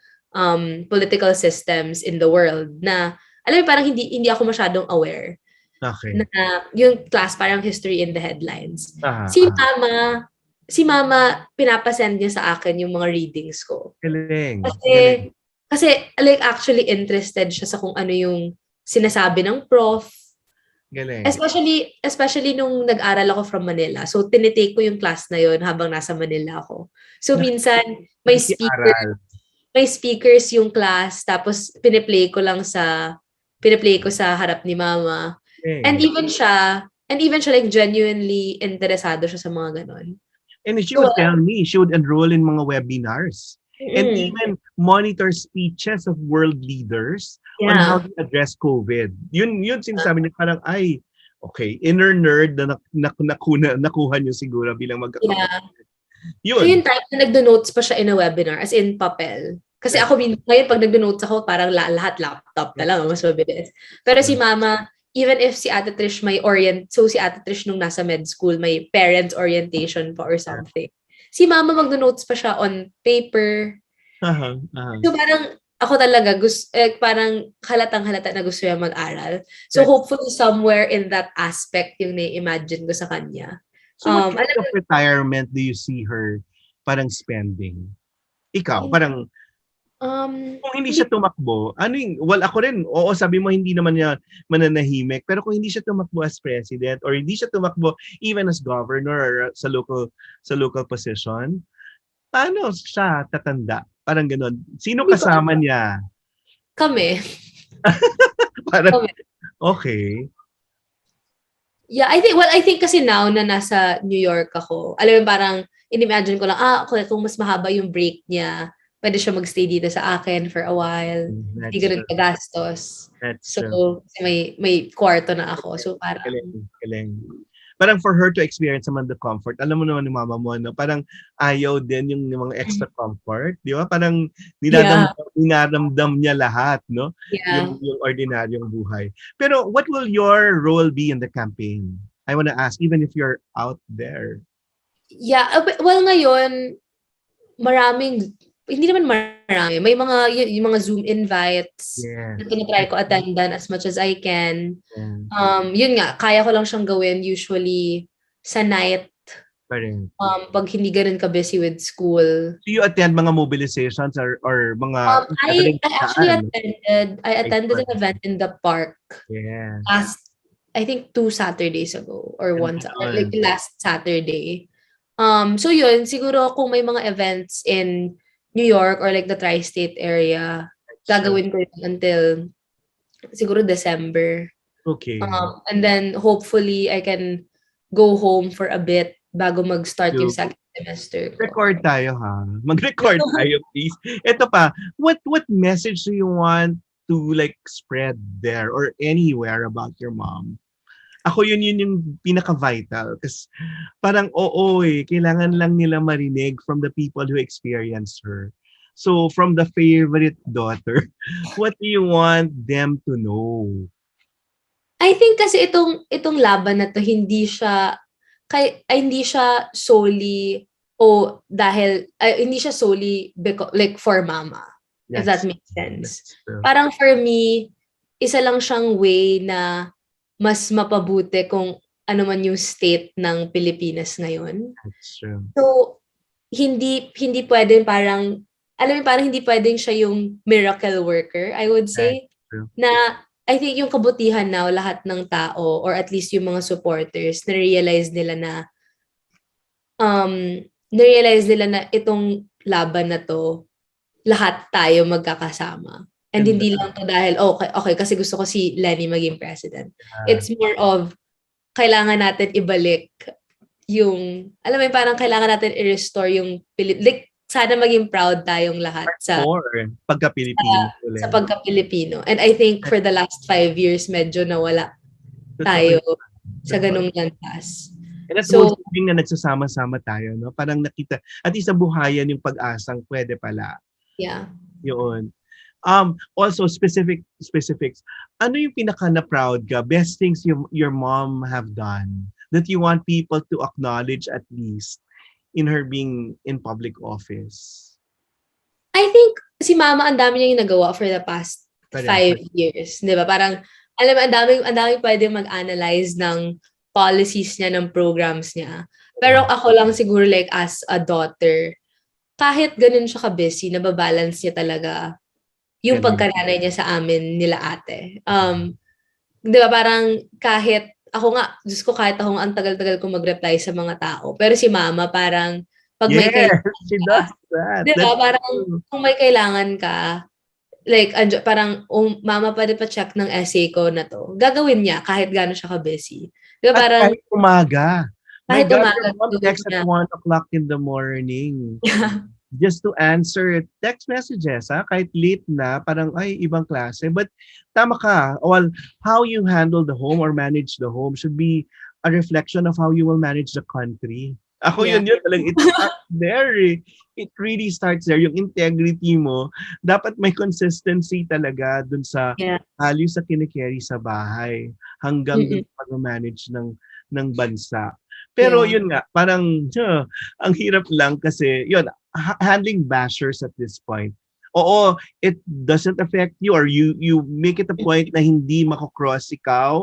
political systems in the world. Na, alam mo, parang hindi ako masyadong aware. Okay. Na yung class parang history in the headlines. Si mama pinapasend niya sa akin yung mga readings ko. Galing. Kasi like actually interested siya sa kung ano yung sinasabi ng prof. Galing. Especially nung nag-aral ako from Manila. So tinitake ko yung class na yon habang nasa Manila ako. So minsan may speakers yung class tapos piniplay ko sa harap ni mama. And even siya like genuinely interesado siya sa mga ganon. And she would tell me, she would enroll in mga webinars and even monitor speeches of world leaders on how to address COVID. Yun sinasabi niya parang, inner nerd na nakuha niyo siguro bilang magkakapatid. Yun. So yung type na nagdo-notes pa siya in a webinar, as in papel. Kasi ako ngayon pag nagdo-notes ako, parang lahat laptop na lang, mas mabilis. Pero si mama, even if si Ate Trish si Ate Trish nung nasa med school, may parents orientation pa or something. Si mama magdo-notes pa siya on paper. So parang ako talaga, parang halatang-halata na gusto niya mag-aral. So hopefully somewhere in that aspect yung na-imagine ko sa kanya. So what kind of retirement do you see her parang spending? Ikaw, parang kung hindi siya tumakbo, ako rin, sabi mo hindi naman niya mananahimik, pero kung hindi siya tumakbo as president or hindi siya tumakbo even as governor or sa local position, paano siya tatanda? Parang gano'n. Sino kasama niya? Kami. Parang, okay. Yeah, I think kasi now na nasa New York ako, alam mo parang inimagine ko lang, kung mas mahaba yung break niya, pwede siya magstay dito sa akin for a while. Hindi ganun kagastos. So, may kwarto na ako. So, parang... Galing. Parang for her to experience naman the comfort, alam mo naman ni mama mo, no? Parang ayaw din yung mga extra comfort. Di ba? Parang dinaramdam niya lahat, no? Yeah. Yung ordinaryong buhay. Pero what will your role be in the campaign? I want to ask, even if you're out there. Yeah. Well, ngayon, hindi naman marami. May yung mga Zoom invites na tinatry ko attendan as much as I can. Yun nga, kaya ko lang siyang gawin usually sa night. Pag hindi ganun ka-busy with school. Do you attend mga mobilizations or mga... I attended an event in the park I think 2 Saturdays ago or like Ayun. last Saturday. So yun, siguro kung may mga events in New York or like the tri-state area, gagawin ko yun until siguro December. Okay. And then hopefully I can go home for a bit bago mag-start yung So, second semester ko. record tayo ha. Mag-record tayo please. Ito pa, what message do you want to like spread there or anywhere about your mom? Ako yun yung pinaka-vital. Kasi parang kailangan lang nila marinig from the people who experience her. So from the favorite daughter, what do you want them to know? I think kasi itong laban na to hindi siya solely hindi siya solely like for mama. If that makes sense. Parang for me, isa lang siyang way na mas mapabuti kung ano man yung state ng Pilipinas ngayon. That's true. So, hindi pwedeng parang, alam mo, parang hindi pwedeng siya yung miracle worker, I would say. Na, I think yung kabutihan now, lahat ng tao, or at least yung mga supporters, na-realize nila na itong laban na to, lahat tayo magkakasama. And hindi lang to dahil, okay, kasi gusto ko si Lenny maging president. It's more of, kailangan natin ibalik yung, alam mo, parang kailangan natin i-restore yung, like, sana maging proud tayong lahat sa pagka-Pilipino. Sa pagka-Pilipino. And I think for the last 5 years, medyo nawala tayo sa ganung landas. And that's so, na nagsasama-sama tayo, no? Parang nakita, at least buhayan yung pag-asang pwede pala. Yeah. Yun. Also, specifics. Ano yung pinaka na proud ka? Best things your mom have done that you want people to acknowledge at least in her being in public office? I think si mama, ang dami niya yung nagawa for the past 5 years. Di ba? Parang, alam mo, ang daming pwede mag-analyze ng policies niya, ng programs niya. Pero ako lang siguro like as a daughter, kahit ganun siya ka-busy, nababalance niya talaga yung pagkananay niya sa amin nila ate. Di ba parang kahit ako nga, Diyos ko, kahit ako nga ang tagal-tagal ko mag-reply sa mga tao. Pero si mama parang pag may kailangan she does that. Di ba parang kung may kailangan ka, like parang mama pwede pa check ng essay ko na to. Gagawin niya kahit gaano siya ka-busy. Di ba parang kahit umaga. Kahit umaga. Text at 1 o'clock in the morning. Just to answer text messages, kahit late na, parang ibang klase. But tama ka, well, how you handle the home or manage the home should be a reflection of how you will manage the country. Ako yun talagang it starts there. It really starts there. Yung integrity mo, dapat may consistency talaga dun sa values sa kinikerry sa bahay hanggang dun sa pag-manage ng bansa. Pero yun nga, parang ang hirap lang kasi yun, handling bashers at this point. Oo, it doesn't affect you or you make it a point na hindi mako-cross ikaw.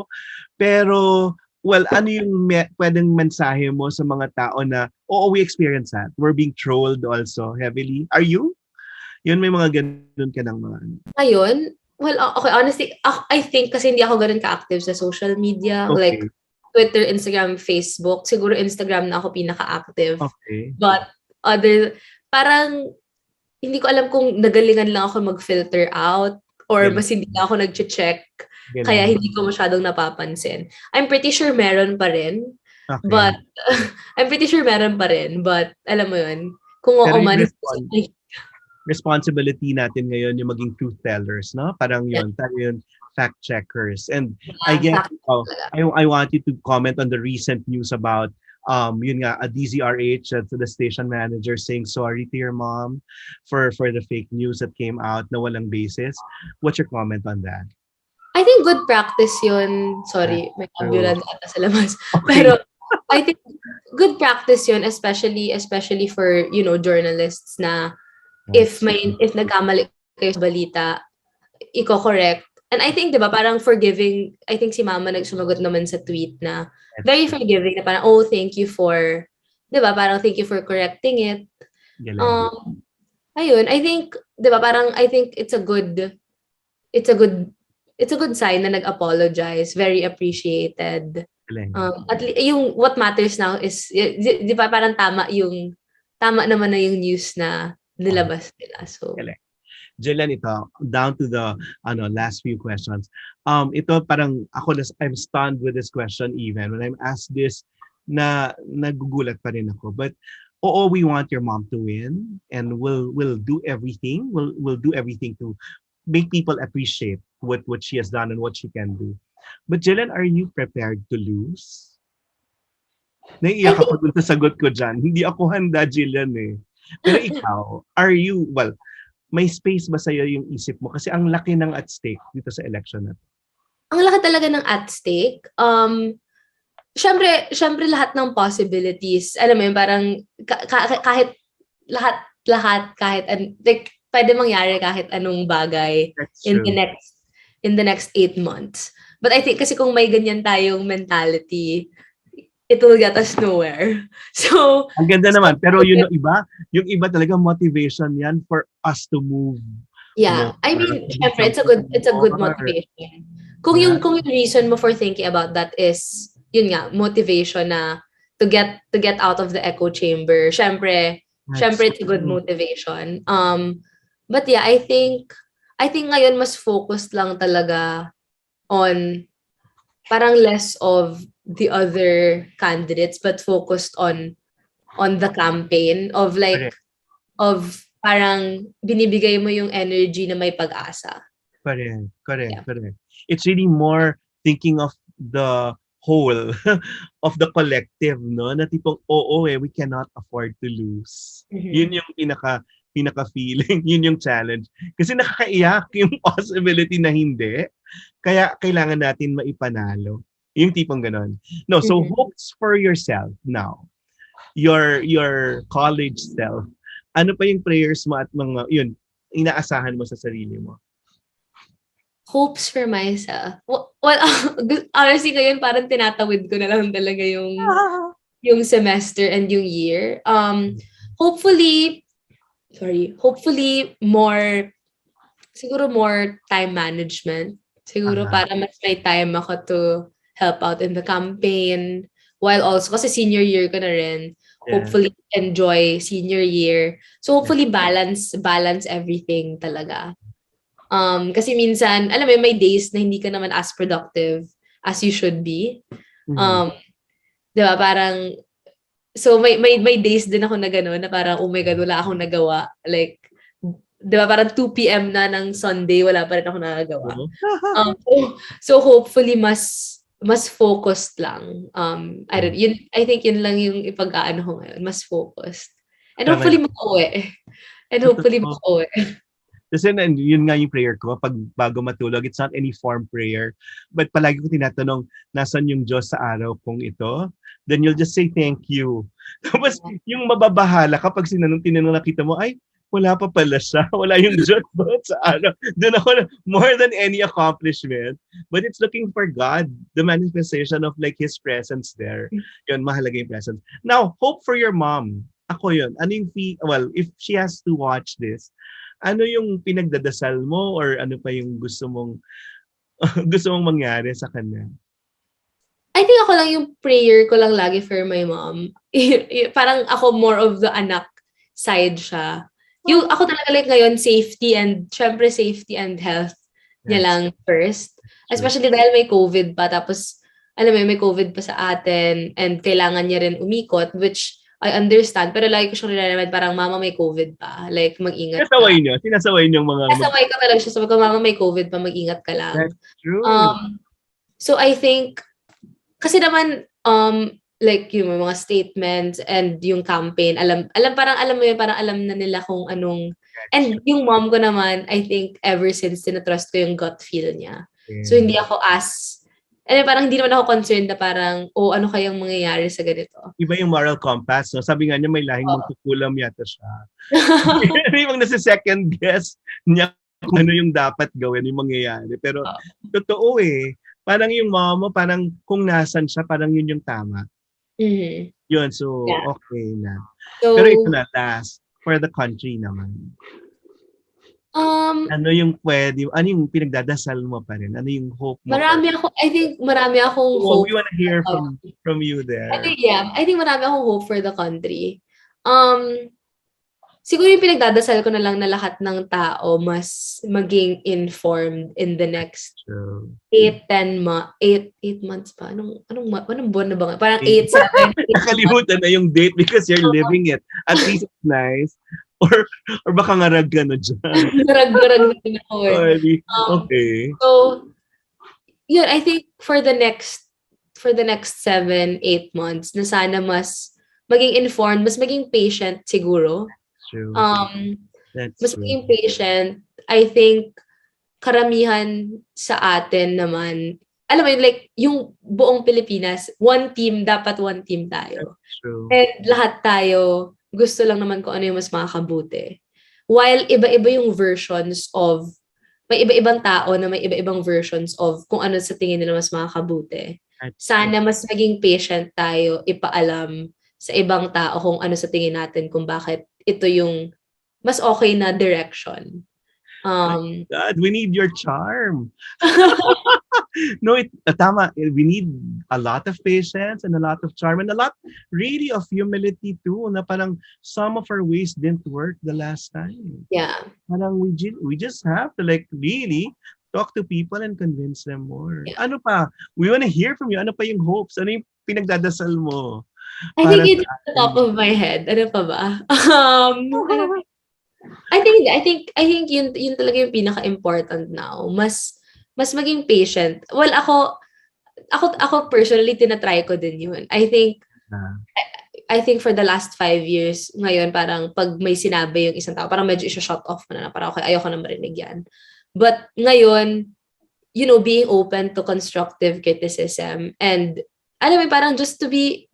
Pero, well, ano yung pwedeng mensahe mo sa mga tao na, we experience that. We're being trolled also heavily. Are you? Yun, may mga ganun ka ng mga... Ayun? Well, okay, honestly, I think kasi hindi ako ganun ka-active sa social media. Okay. Like, Twitter, Instagram, Facebook. Siguro Instagram na ako pinaka-active. Okay. But, parang, hindi ko alam kung nagalingan lang ako mag-filter out or mas hindi na ako nag-check. Kaya hindi ko masyadong napapansin. I'm pretty sure meron pa rin. Okay. But, alam mo yun, kung man. Responsibility natin ngayon yung maging truth tellers, no? Parang yun, tayo yun, fact checkers. And I guess, I want you to comment on the recent news about yun nga, a DZRH, the station manager saying sorry to your mom for the fake news that came out na walang basis. What's your comment on that? I think good practice yun. Sorry, may ambulance ata sa labas. Okay. Pero I think good practice yun, especially for, journalists na if nagkamali kayo sa balita, i-correct. And I think, di ba, parang forgiving, I think si mama nagsumagot naman sa tweet na very forgiving na parang, thank you for, di ba, parang thank you for correcting it. Ayun, I think, di ba, parang I think it's a good it's a good sign na nag-apologize. Very appreciated. Yung what matters now is, di ba parang tama naman na yung news na nilabas nila. So, Jillian, ito, down to the last few questions. Ito parang I'm stunned with this question even. When I'm asked this, nagugulat pa rin ako. But, we want your mom to win and we'll do everything. We'll do everything to make people appreciate what she has done and what she can do. But Jillian, are you prepared to lose? Naiiyak ako dun sa sagot ko dyan. Hindi ako handa, Jillian eh. Pero ikaw, may space ba sa'yo yung isip mo? Kasi ang laki ng at stake dito sa election na to. Ang laki talaga ng at stake. Syempre lahat ng possibilities. Alam mo yun, parang kahit lahat, like, pwede mangyari kahit anong bagay in the next 8 months. But I think kasi kung may ganyan tayong mentality, it will get us nowhere. So, ang ganda naman. Pero yung iba talaga motivation yan for us to move. Yeah. I mean, syempre, it's a good motivation. Kung yung reason mo for thinking about that is, yun nga, motivation na to get out of the echo chamber. Syempre, it's a good motivation. But yeah, I think ngayon mas focused lang talaga on parang less of the other candidates but focused on the campaign of parang binibigay mo yung energy na may pag-asa. Correct. It's really more thinking of the whole of the collective, no? Na tipong we cannot afford to lose. Yun yung pinaka-feeling, yun yung challenge. Kasi nakakaiyak yung possibility na hindi. Kaya kailangan natin maipanalo. Yung tipong ganon. No, so hopes for yourself now. Your college self. Ano pa yung prayers mo at mga, yun, inaasahan mo sa sarili mo? Hopes for myself. Well, honestly, ngayon parang tinatawid ko na lang talaga yung semester and yung year. Hopefully siguro more time management. Siguro para mas may time ako to help out in the campaign. While also, kasi senior year ko na rin. Yeah. Hopefully enjoy senior year. So hopefully balance everything talaga. Kasi minsan, alam mo, may days na hindi ka naman as productive as you should be. Diba, parang, so may days din ako na gano'n, na parang, oh my God, wala akong nagawa. Like, diba, parang 2 p.m. na ng Sunday, wala pa rin ako nagagawa. So hopefully, mas focused lang. I think yun lang yung ipag-aano ko ngayon, mas focused. And hopefully, mag-uwi. Kasi yun nga yung prayer ko, pag bago matulog, it's not any form prayer. But palagi ko tinatanong, nasan yung Diyos sa araw kong ito? Then you'll just say thank you. Tapos yung mababahala kapag tinanong nakita mo, ay, wala pa pala siya. Wala yung Diyos doon sa araw. Doon ako, more than any accomplishment. But it's looking for God, the manifestation of like His presence there. Yun, mahalaga yung presence. Now, hope for your mom. Ako yun. Ano yung if she has to watch this, ano yung pinagdadasal mo or ano pa yung gusto mong mangyari sa kanya? I think ako lang yung prayer ko lang lagi for my mom. Parang ako more of the anak side siya. Yung ako talaga like ngayon safety and health niya lang first. Especially dahil may COVID pa, tapos alam mo may COVID pa sa atin and kailangan niya rin umikot, which I understand, pero lagi ko siyang rinaraman, parang mama may COVID pa. Like, mag-ingat ka. Sinasaway niyo mga... Sinasaway ko talaga siya. Sabi ko, mama may COVID pa, mag-ingat ka lang. That's true. So I think, kasi naman, like yung mga statements and yung campaign, alam mo yun, parang alam na nila kung anong... And yung mom ko naman, I think, ever since, tinatrust ko yung gut feel niya. Yeah. So hindi ako parang hindi naman ako concerned na parang, ano kayang mangyayari sa ganito. Iba yung moral compass, no? Sabi nga niya, may lahing magkukulam yata siya. Ibang nasa second guess niya kung ano yung dapat gawin, yung mangyayari. Pero, totoo parang yung mama mo, parang kung nasan siya, parang yun yung tama. Mm-hmm. Yun, so, okay na. So, pero ito na, last, for the country naman. Ano yung pwede, ano yung pinagdadasal mo pa rin? Ano yung hope mo? Marami akong hope. We want to hear from you there. I think marami akong hope for the country. Siguro yung pinagdadasal ko na lang na lahat ng tao mas maging informed in the next 8 months pa. Anong buwan na ba? Parang 8, 7. Nakalimutan na yung date because you're living it. At least it's nice. Or baka ngarag ka na dyan. Ngarag na ako eh. Okay. So, yun, I think for the next 7, 8 months, na sana mas maging informed, mas maging patient siguro. True. Mas maging patient. I think karamihan sa atin naman, alam mo yun, like, yung buong Pilipinas, dapat one team tayo. True. And lahat tayo, gusto lang naman kung ano yung mas makakabuti. While iba-iba yung versions of, may iba-ibang tao na may iba-ibang versions of kung ano sa tingin nila mas makakabuti. Sana mas maging patient tayo, ipaalam sa ibang tao kung ano sa tingin natin, kung bakit ito yung mas okay na direction. God, we need your charm. No, tama. We need a lot of patience and a lot of charm and a lot really of humility too. Na parang some of our ways didn't work the last time. Yeah. Parang we just have to like really talk to people and convince them more. Yeah. Ano pa? We want to hear from you. Ano pa yung hopes? Ano yung pinagdadasal mo? I think it's at the top of my head. Ano pa ba? I think yun talaga yung pinaka-important now. Mas maging patient. Well, ako personally tinatry ko din yun. I think for the last 5 years ngayon, parang pag may sinabi yung isang tao, parang medyo i-shut off mo na, parang okay, ayoko na marinig yan. But ngayon, being open to constructive criticism and alam mo, parang just to be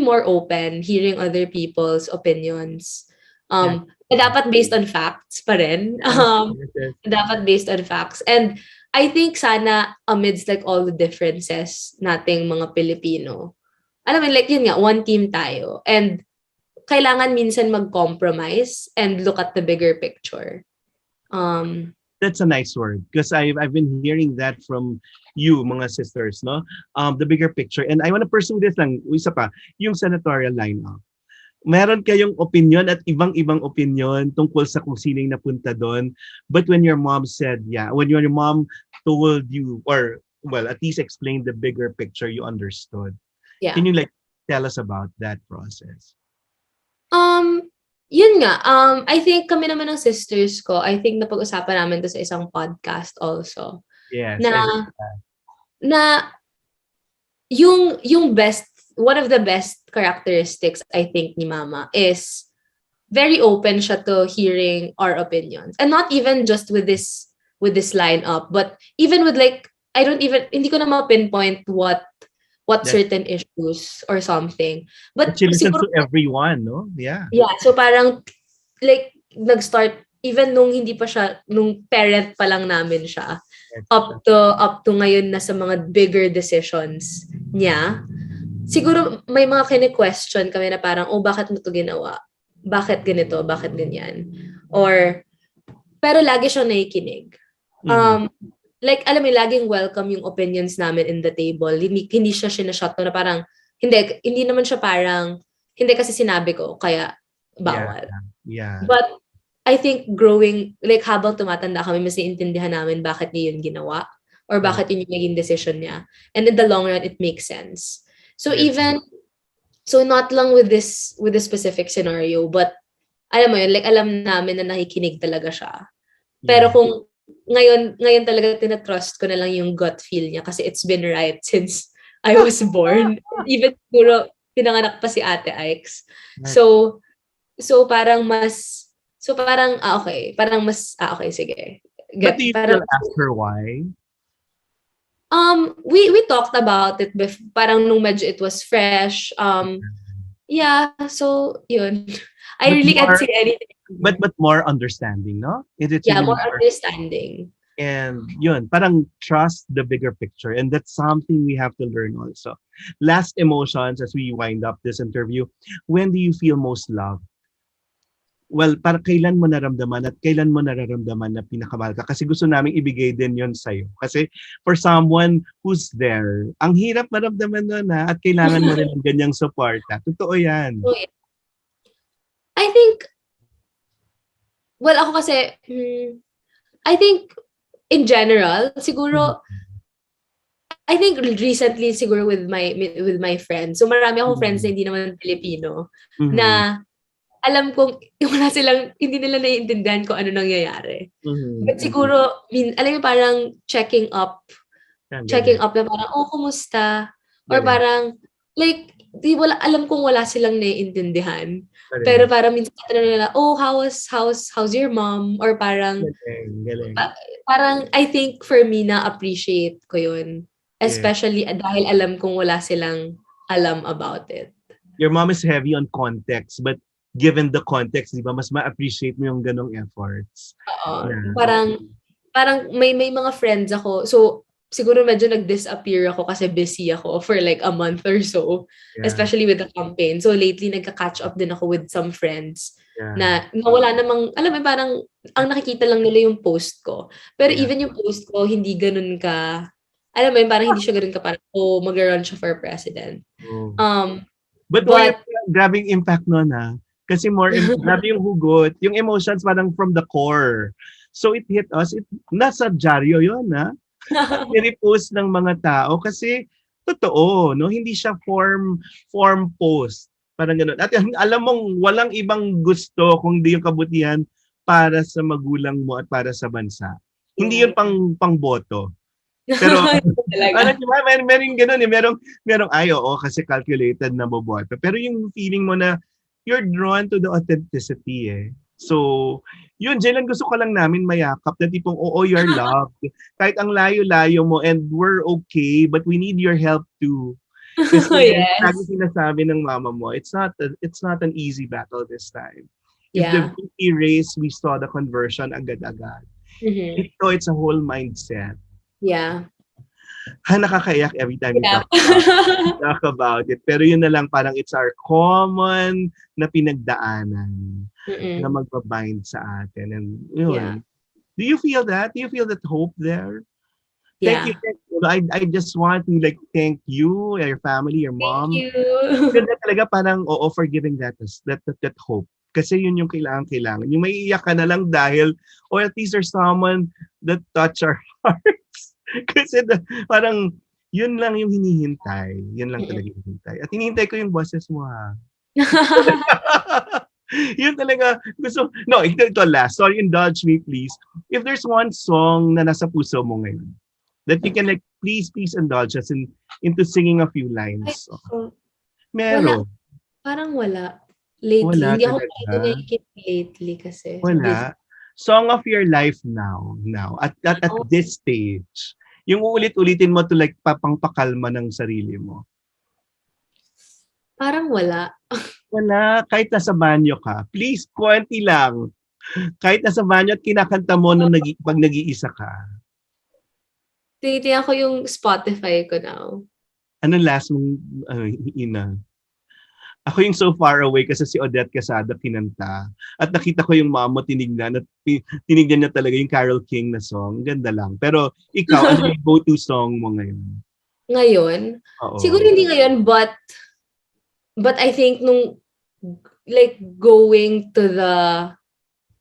more open, hearing other people's opinions. Dapat based on facts pa rin. Dapat based on facts. And I think sana amidst like all the differences nating mga Pilipino, alam mo, like yun nga, one team tayo. And kailangan minsan mag-compromise and look at the bigger picture. That's a nice word because I've been hearing that from you, mga sisters, no? The bigger picture. And I want to pursue this lang, isa pa, yung senatorial lineup. Meron kayong opinion at ibang-ibang opinion tungkol sa kung sino yung napunta doon. But when your mom when your mom told you, or well, at least explained the bigger picture, you understood. Yeah. Can you like tell us about that process? Yun nga, I think kami naman ng sisters ko, I think napag-usapan namin to sa isang podcast also. Yes. Na yung best, one of the best characteristics I think ni Mama is very open siya to hearing our opinions. And not even just with this lineup, but even with like, hindi ko na ma-pinpoint what certain issues or something. But she listens to everyone, no? Yeah. Yeah, so parang like nag-start even nung hindi pa siya, nung parent pa lang namin siya, up to ngayon na sa mga bigger decisions niya. Siguro may mga kine-question kami na parang, bakit mo to ginawa? Bakit ganito? Bakit ganyan? Pero lagi siyang nakikinig. Like, alam mo, laging welcome yung opinions namin in the table. Hindi siya sinashut na parang, hindi naman siya parang, hindi kasi sinabi ko, kaya bawal. Yeah. But, I think growing, like habang tumatanda kami, mas naiintindihan namin bakit niya yun ginawa or bakit yun yung naging decision niya. And in the long run, it makes sense. So not lang with this specific scenario, but alam mo yun, like alam namin na nakikinig talaga siya. Pero kung ngayon talaga tinatrust ko na lang yung gut feel niya kasi it's been right since I was born. Even siguro pinanganak pa si Ate Ike's. So parang okay. Parang mas, okay, sige. But do you still ask her why? We talked about it parang nung medyo it was fresh. Yeah, so yun. I really can't say anything. But more understanding, no? More understanding. And yun, parang trust the bigger picture. And that's something we have to learn also. Last emotions as we wind up this interview. When do you feel most loved? well, para kailan mo naramdaman at kailan mo nararamdaman na pinakamahal ka? Kasi gusto namin ibigay din yon sa'yo. Kasi for someone who's there, ang hirap maramdaman nun at kailangan mo rin ng ganyang suporta. Totoo yan. I think, well, ako kasi, I think, in general, siguro, I think recently, siguro with my friends, so marami akong friends na hindi naman Pilipino, na alam kong hindi nila naiintindihan kung ano nangyayari. But siguro, alam mo parang checking up na parang, kumusta? Or parang, like, alam kong wala silang naiintindihan. Pero parang minsan tatanungin nila, how's your mom? Or parang, parang I think for me na-appreciate ko yun. Especially dahil alam kong wala silang alam about it. Your mom is heavy on context, but given the context, di ba, mas ma-appreciate mo yung ganong efforts. Oo. Parang may mga friends ako. So, siguro medyo nag-disappear ako kasi busy ako for like a month or so. Especially with the campaign. So, lately, nagka-catch up din ako with some friends na wala namang, alam mo, parang ang nakikita lang nila yung post ko. Pero even yung post ko, hindi ganun ka, alam mo, parang hindi siya ganun ka parang, mag-run siya for president. But grabing impact nun kasi grabe yung hugot, yung emotions parang from the core. So it hit us, nasa dyaryo yun i-repost ng mga tao kasi totoo, no? Hindi siya form post. Parang gano'n. At alam mong walang ibang gusto kung di yung kabutihan para sa magulang mo at para sa bansa. Hindi yun pang boto. Pero meron gano'n merong kasi calculated na boboto. Pero yung feeling mo na you're drawn to the authenticity So, yun, Jillian, gusto ko lang namin mayakap na tipong, you're loved. Kahit ang layo-layo mo and we're okay, but we need your help too. Kasi lagi sinasabi ng mama mo, it's not an easy battle this time. If the VP race, we saw the conversion agad-agad. It's a whole mindset. Yeah. Nakakaiyak every time we talk about it. Pero yun na lang, parang it's our common na pinagdaanan na magbabind sa atin. And yun. Do you feel that? Do you feel that hope there? Yeah. Thank you. I just want to thank you, your family, your mom. Thank you. Ganda talaga parang for giving that hope. Kasi yun yung kailangan. Yung may iyak ka na lang dahil, or at least there's someone that touch our hearts. Kasi parang yun lang yung hinihintay. Yun lang talaga yung hinihintay. At hinihintay ko yung boses mo Yun talaga gusto. No, ito last. Sorry, indulge me please. If there's one song na nasa puso mo ngayon that you can please indulge us into singing a few lines. Meron. Parang wala. Lately. Hindi ako nakikinig lately kasi. Wala. Song of your life now at this stage. Yung uulit-ulitin mo to papangpakalma ng sarili mo. Parang wala. Wala. Kahit nasa banyo ka. Please, konti lang. Kahit nasa banyo at kinakanta mo pag nag-iisa ka. Tinitingnan ko yung Spotify ko now. Anong last mong ina? Ako yung So Far Away kasi si Odette Quesada kinanta. At nakita ko yung mama tinignan at tinignan niya talaga yung Carole King na song. Ganda lang. Pero ikaw, ano yung go-to song mo ngayon? Ngayon? Oo. Siguro hindi ngayon, but I think nung going to the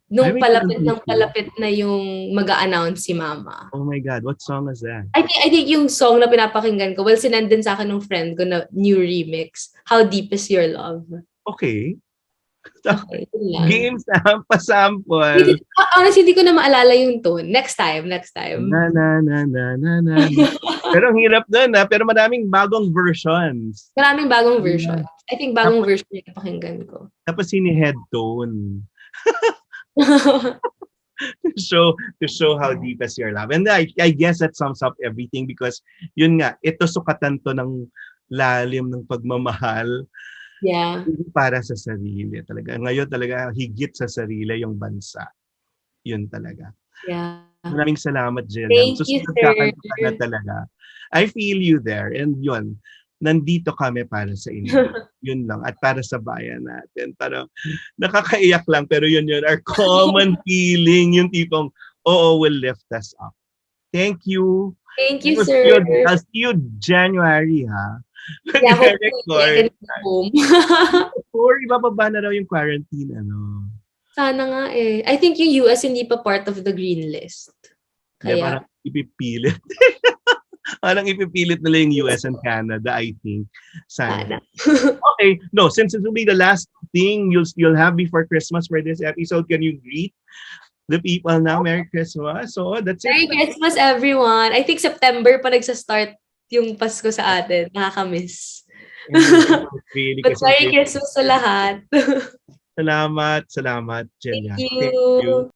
nung palapit na yung mag-a-announce si mama. Oh my God, what song is that? I think yung song na pinapakinggan ko, sinend din sa akin ng friend ko na new remix, How Deep Is Your Love. Okay. Games pa-sample. Honestly, hindi ko na maalala yung tone. Next time. Na. Pero ang hirap doon pero maraming bagong versions. Maraming bagong versions. I think bagong version yung napakinggan ko. Tapos head tone. to show how deep is your love. And I guess that sums up everything because yun nga, ito sukatan to ng lalim ng pagmamahal. Yeah. Para sa sarili talaga. Ngayon talaga higit sa sarili yung bansa. Yun talaga. Yeah. Maraming salamat, Jillian. Thank you, sir. Na talaga. I feel you there. And yun, nandito kami para sa inyo. Yun lang. At para sa bayan natin. Parang nakakaiyak lang, pero yun. Our common feeling, yung tipong, will lift us up. Thank you. Thank you, sir. I'll see you January, ha? Yeah, hopefully, home. Or ibababa na raw yung quarantine, ano? Sana nga eh. I think yung US hindi pa part of the green list. Kaya Kaya, parang ipipilit. Parang ipipilit nila yung US and Canada, I think. Sana. Okay, no, since it will be the last thing you'll have before Christmas for this episode, can you greet the people now? Merry Christmas. So that's it. Merry Christmas, everyone. I think September pa nagsa-start yung Pasko sa atin. Nakakamiss. Really, But Merry Christmas sa lahat. Salamat, Jillian. Thank you.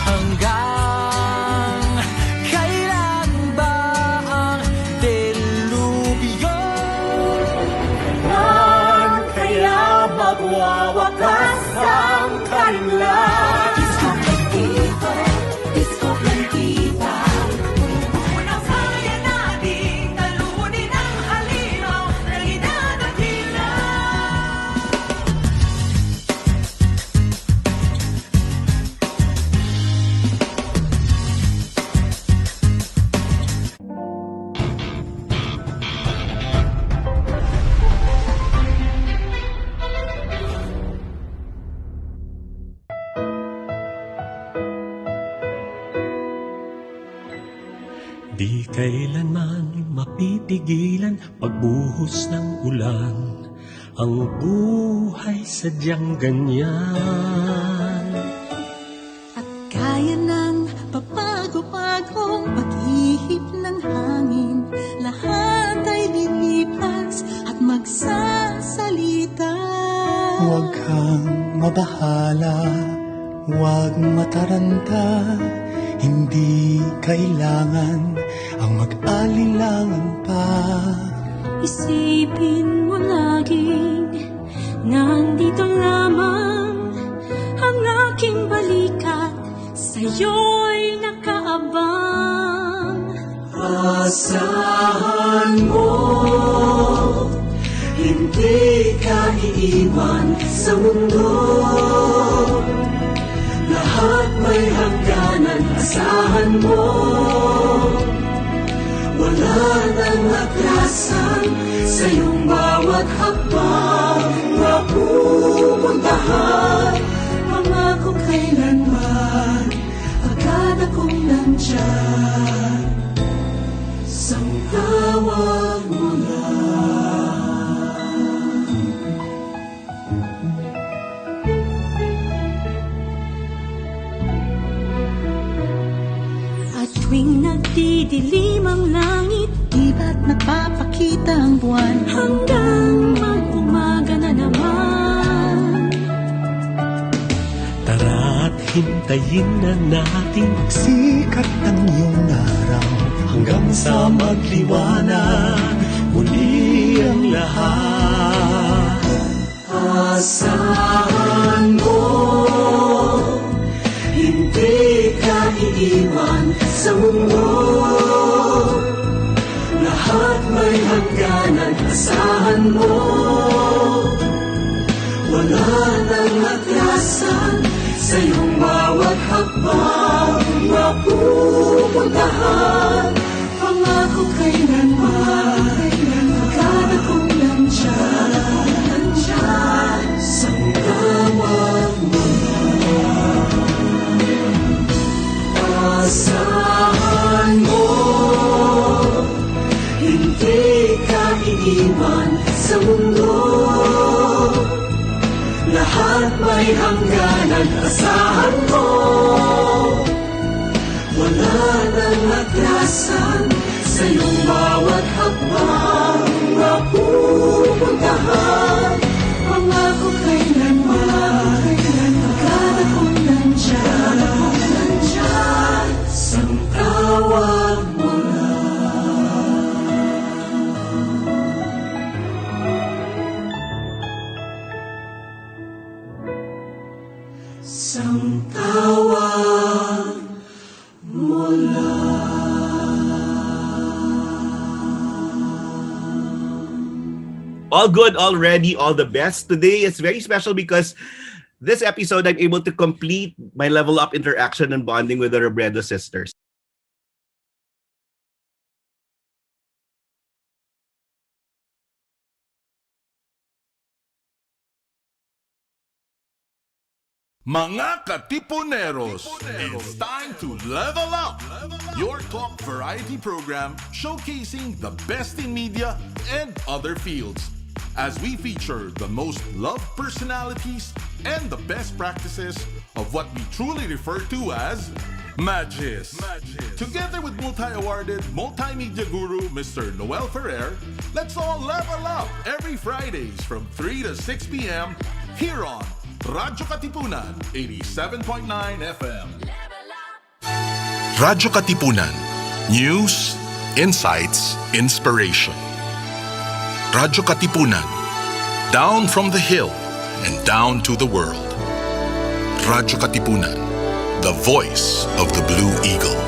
Hanggang kailan ba ang delubyo? Kailan kaya magwawakas ang karimlan? Disco Plantita unang kaya natin talunin ang halimaw na idadakila. Di kailanman mapipigilan pagbuhos ng ulan. Ang buhay sadyang ganyan. At kaya ng papago-pagong pag-ihip ng hangin. Lahat ay lilipas at magsasalita. Huwag kang mabahala, huwag mataranta. Hindi kailangan ang mag-alilangan pa. Isipin mo laging nandito lamang ang aking balikat, sa'yo'y nakaabang. Asahan mo, hindi ka iiwan sa mundo. Lahat may hangganan, asahan mo. Wala nang atrasan sa iyong bawat hakbang na pupuntahan. Pangako kailanman, agad akong nandyan. Sang tawag mo Tuwing nagdidilim ang langit, di ba't nagpapakita ang buwan? Hanggang mag-umaga na naman. Tara't hintayin na natin Sikat ng iyong araw hanggang sa magliwanag muli ang lahat. Asahan mo, hindi ka iiwan sa mundo. Lahat may hangganan, asahan mo. Wala nang atrasan sa iyong bawat hakbang na pupuntahan. Pangako kailanman, agad akong nandyan. Sang tawag mo. Asahan mo, hindi ka iiwan sa mundo. Lahat may hangganan, asahan mo. Wala nang atrasan sa iyong bawat hakbang na pupuntahan. Pangako kailanman, agad akong nandyan. All good already, all the best. Today is very special because this episode I'm able to complete my level up interaction and bonding with the Robredo sisters. Mga Katipuneros, it's time to level up! Your talk variety program showcasing the best in media and other fields. As we feature the most loved personalities and the best practices of what we truly refer to as Magis. Together with multi-awarded multimedia guru Mr. Noel Ferrer, let's all level up every Fridays from 3 to 6 p.m. here on radyo-katipunan 87.9 FM. Radyo-katipunan. News, insights, inspiration. Radyo-katipunan. Down from the hill and down to the world. Radyo-katipunan. The voice of the Blue Eagle.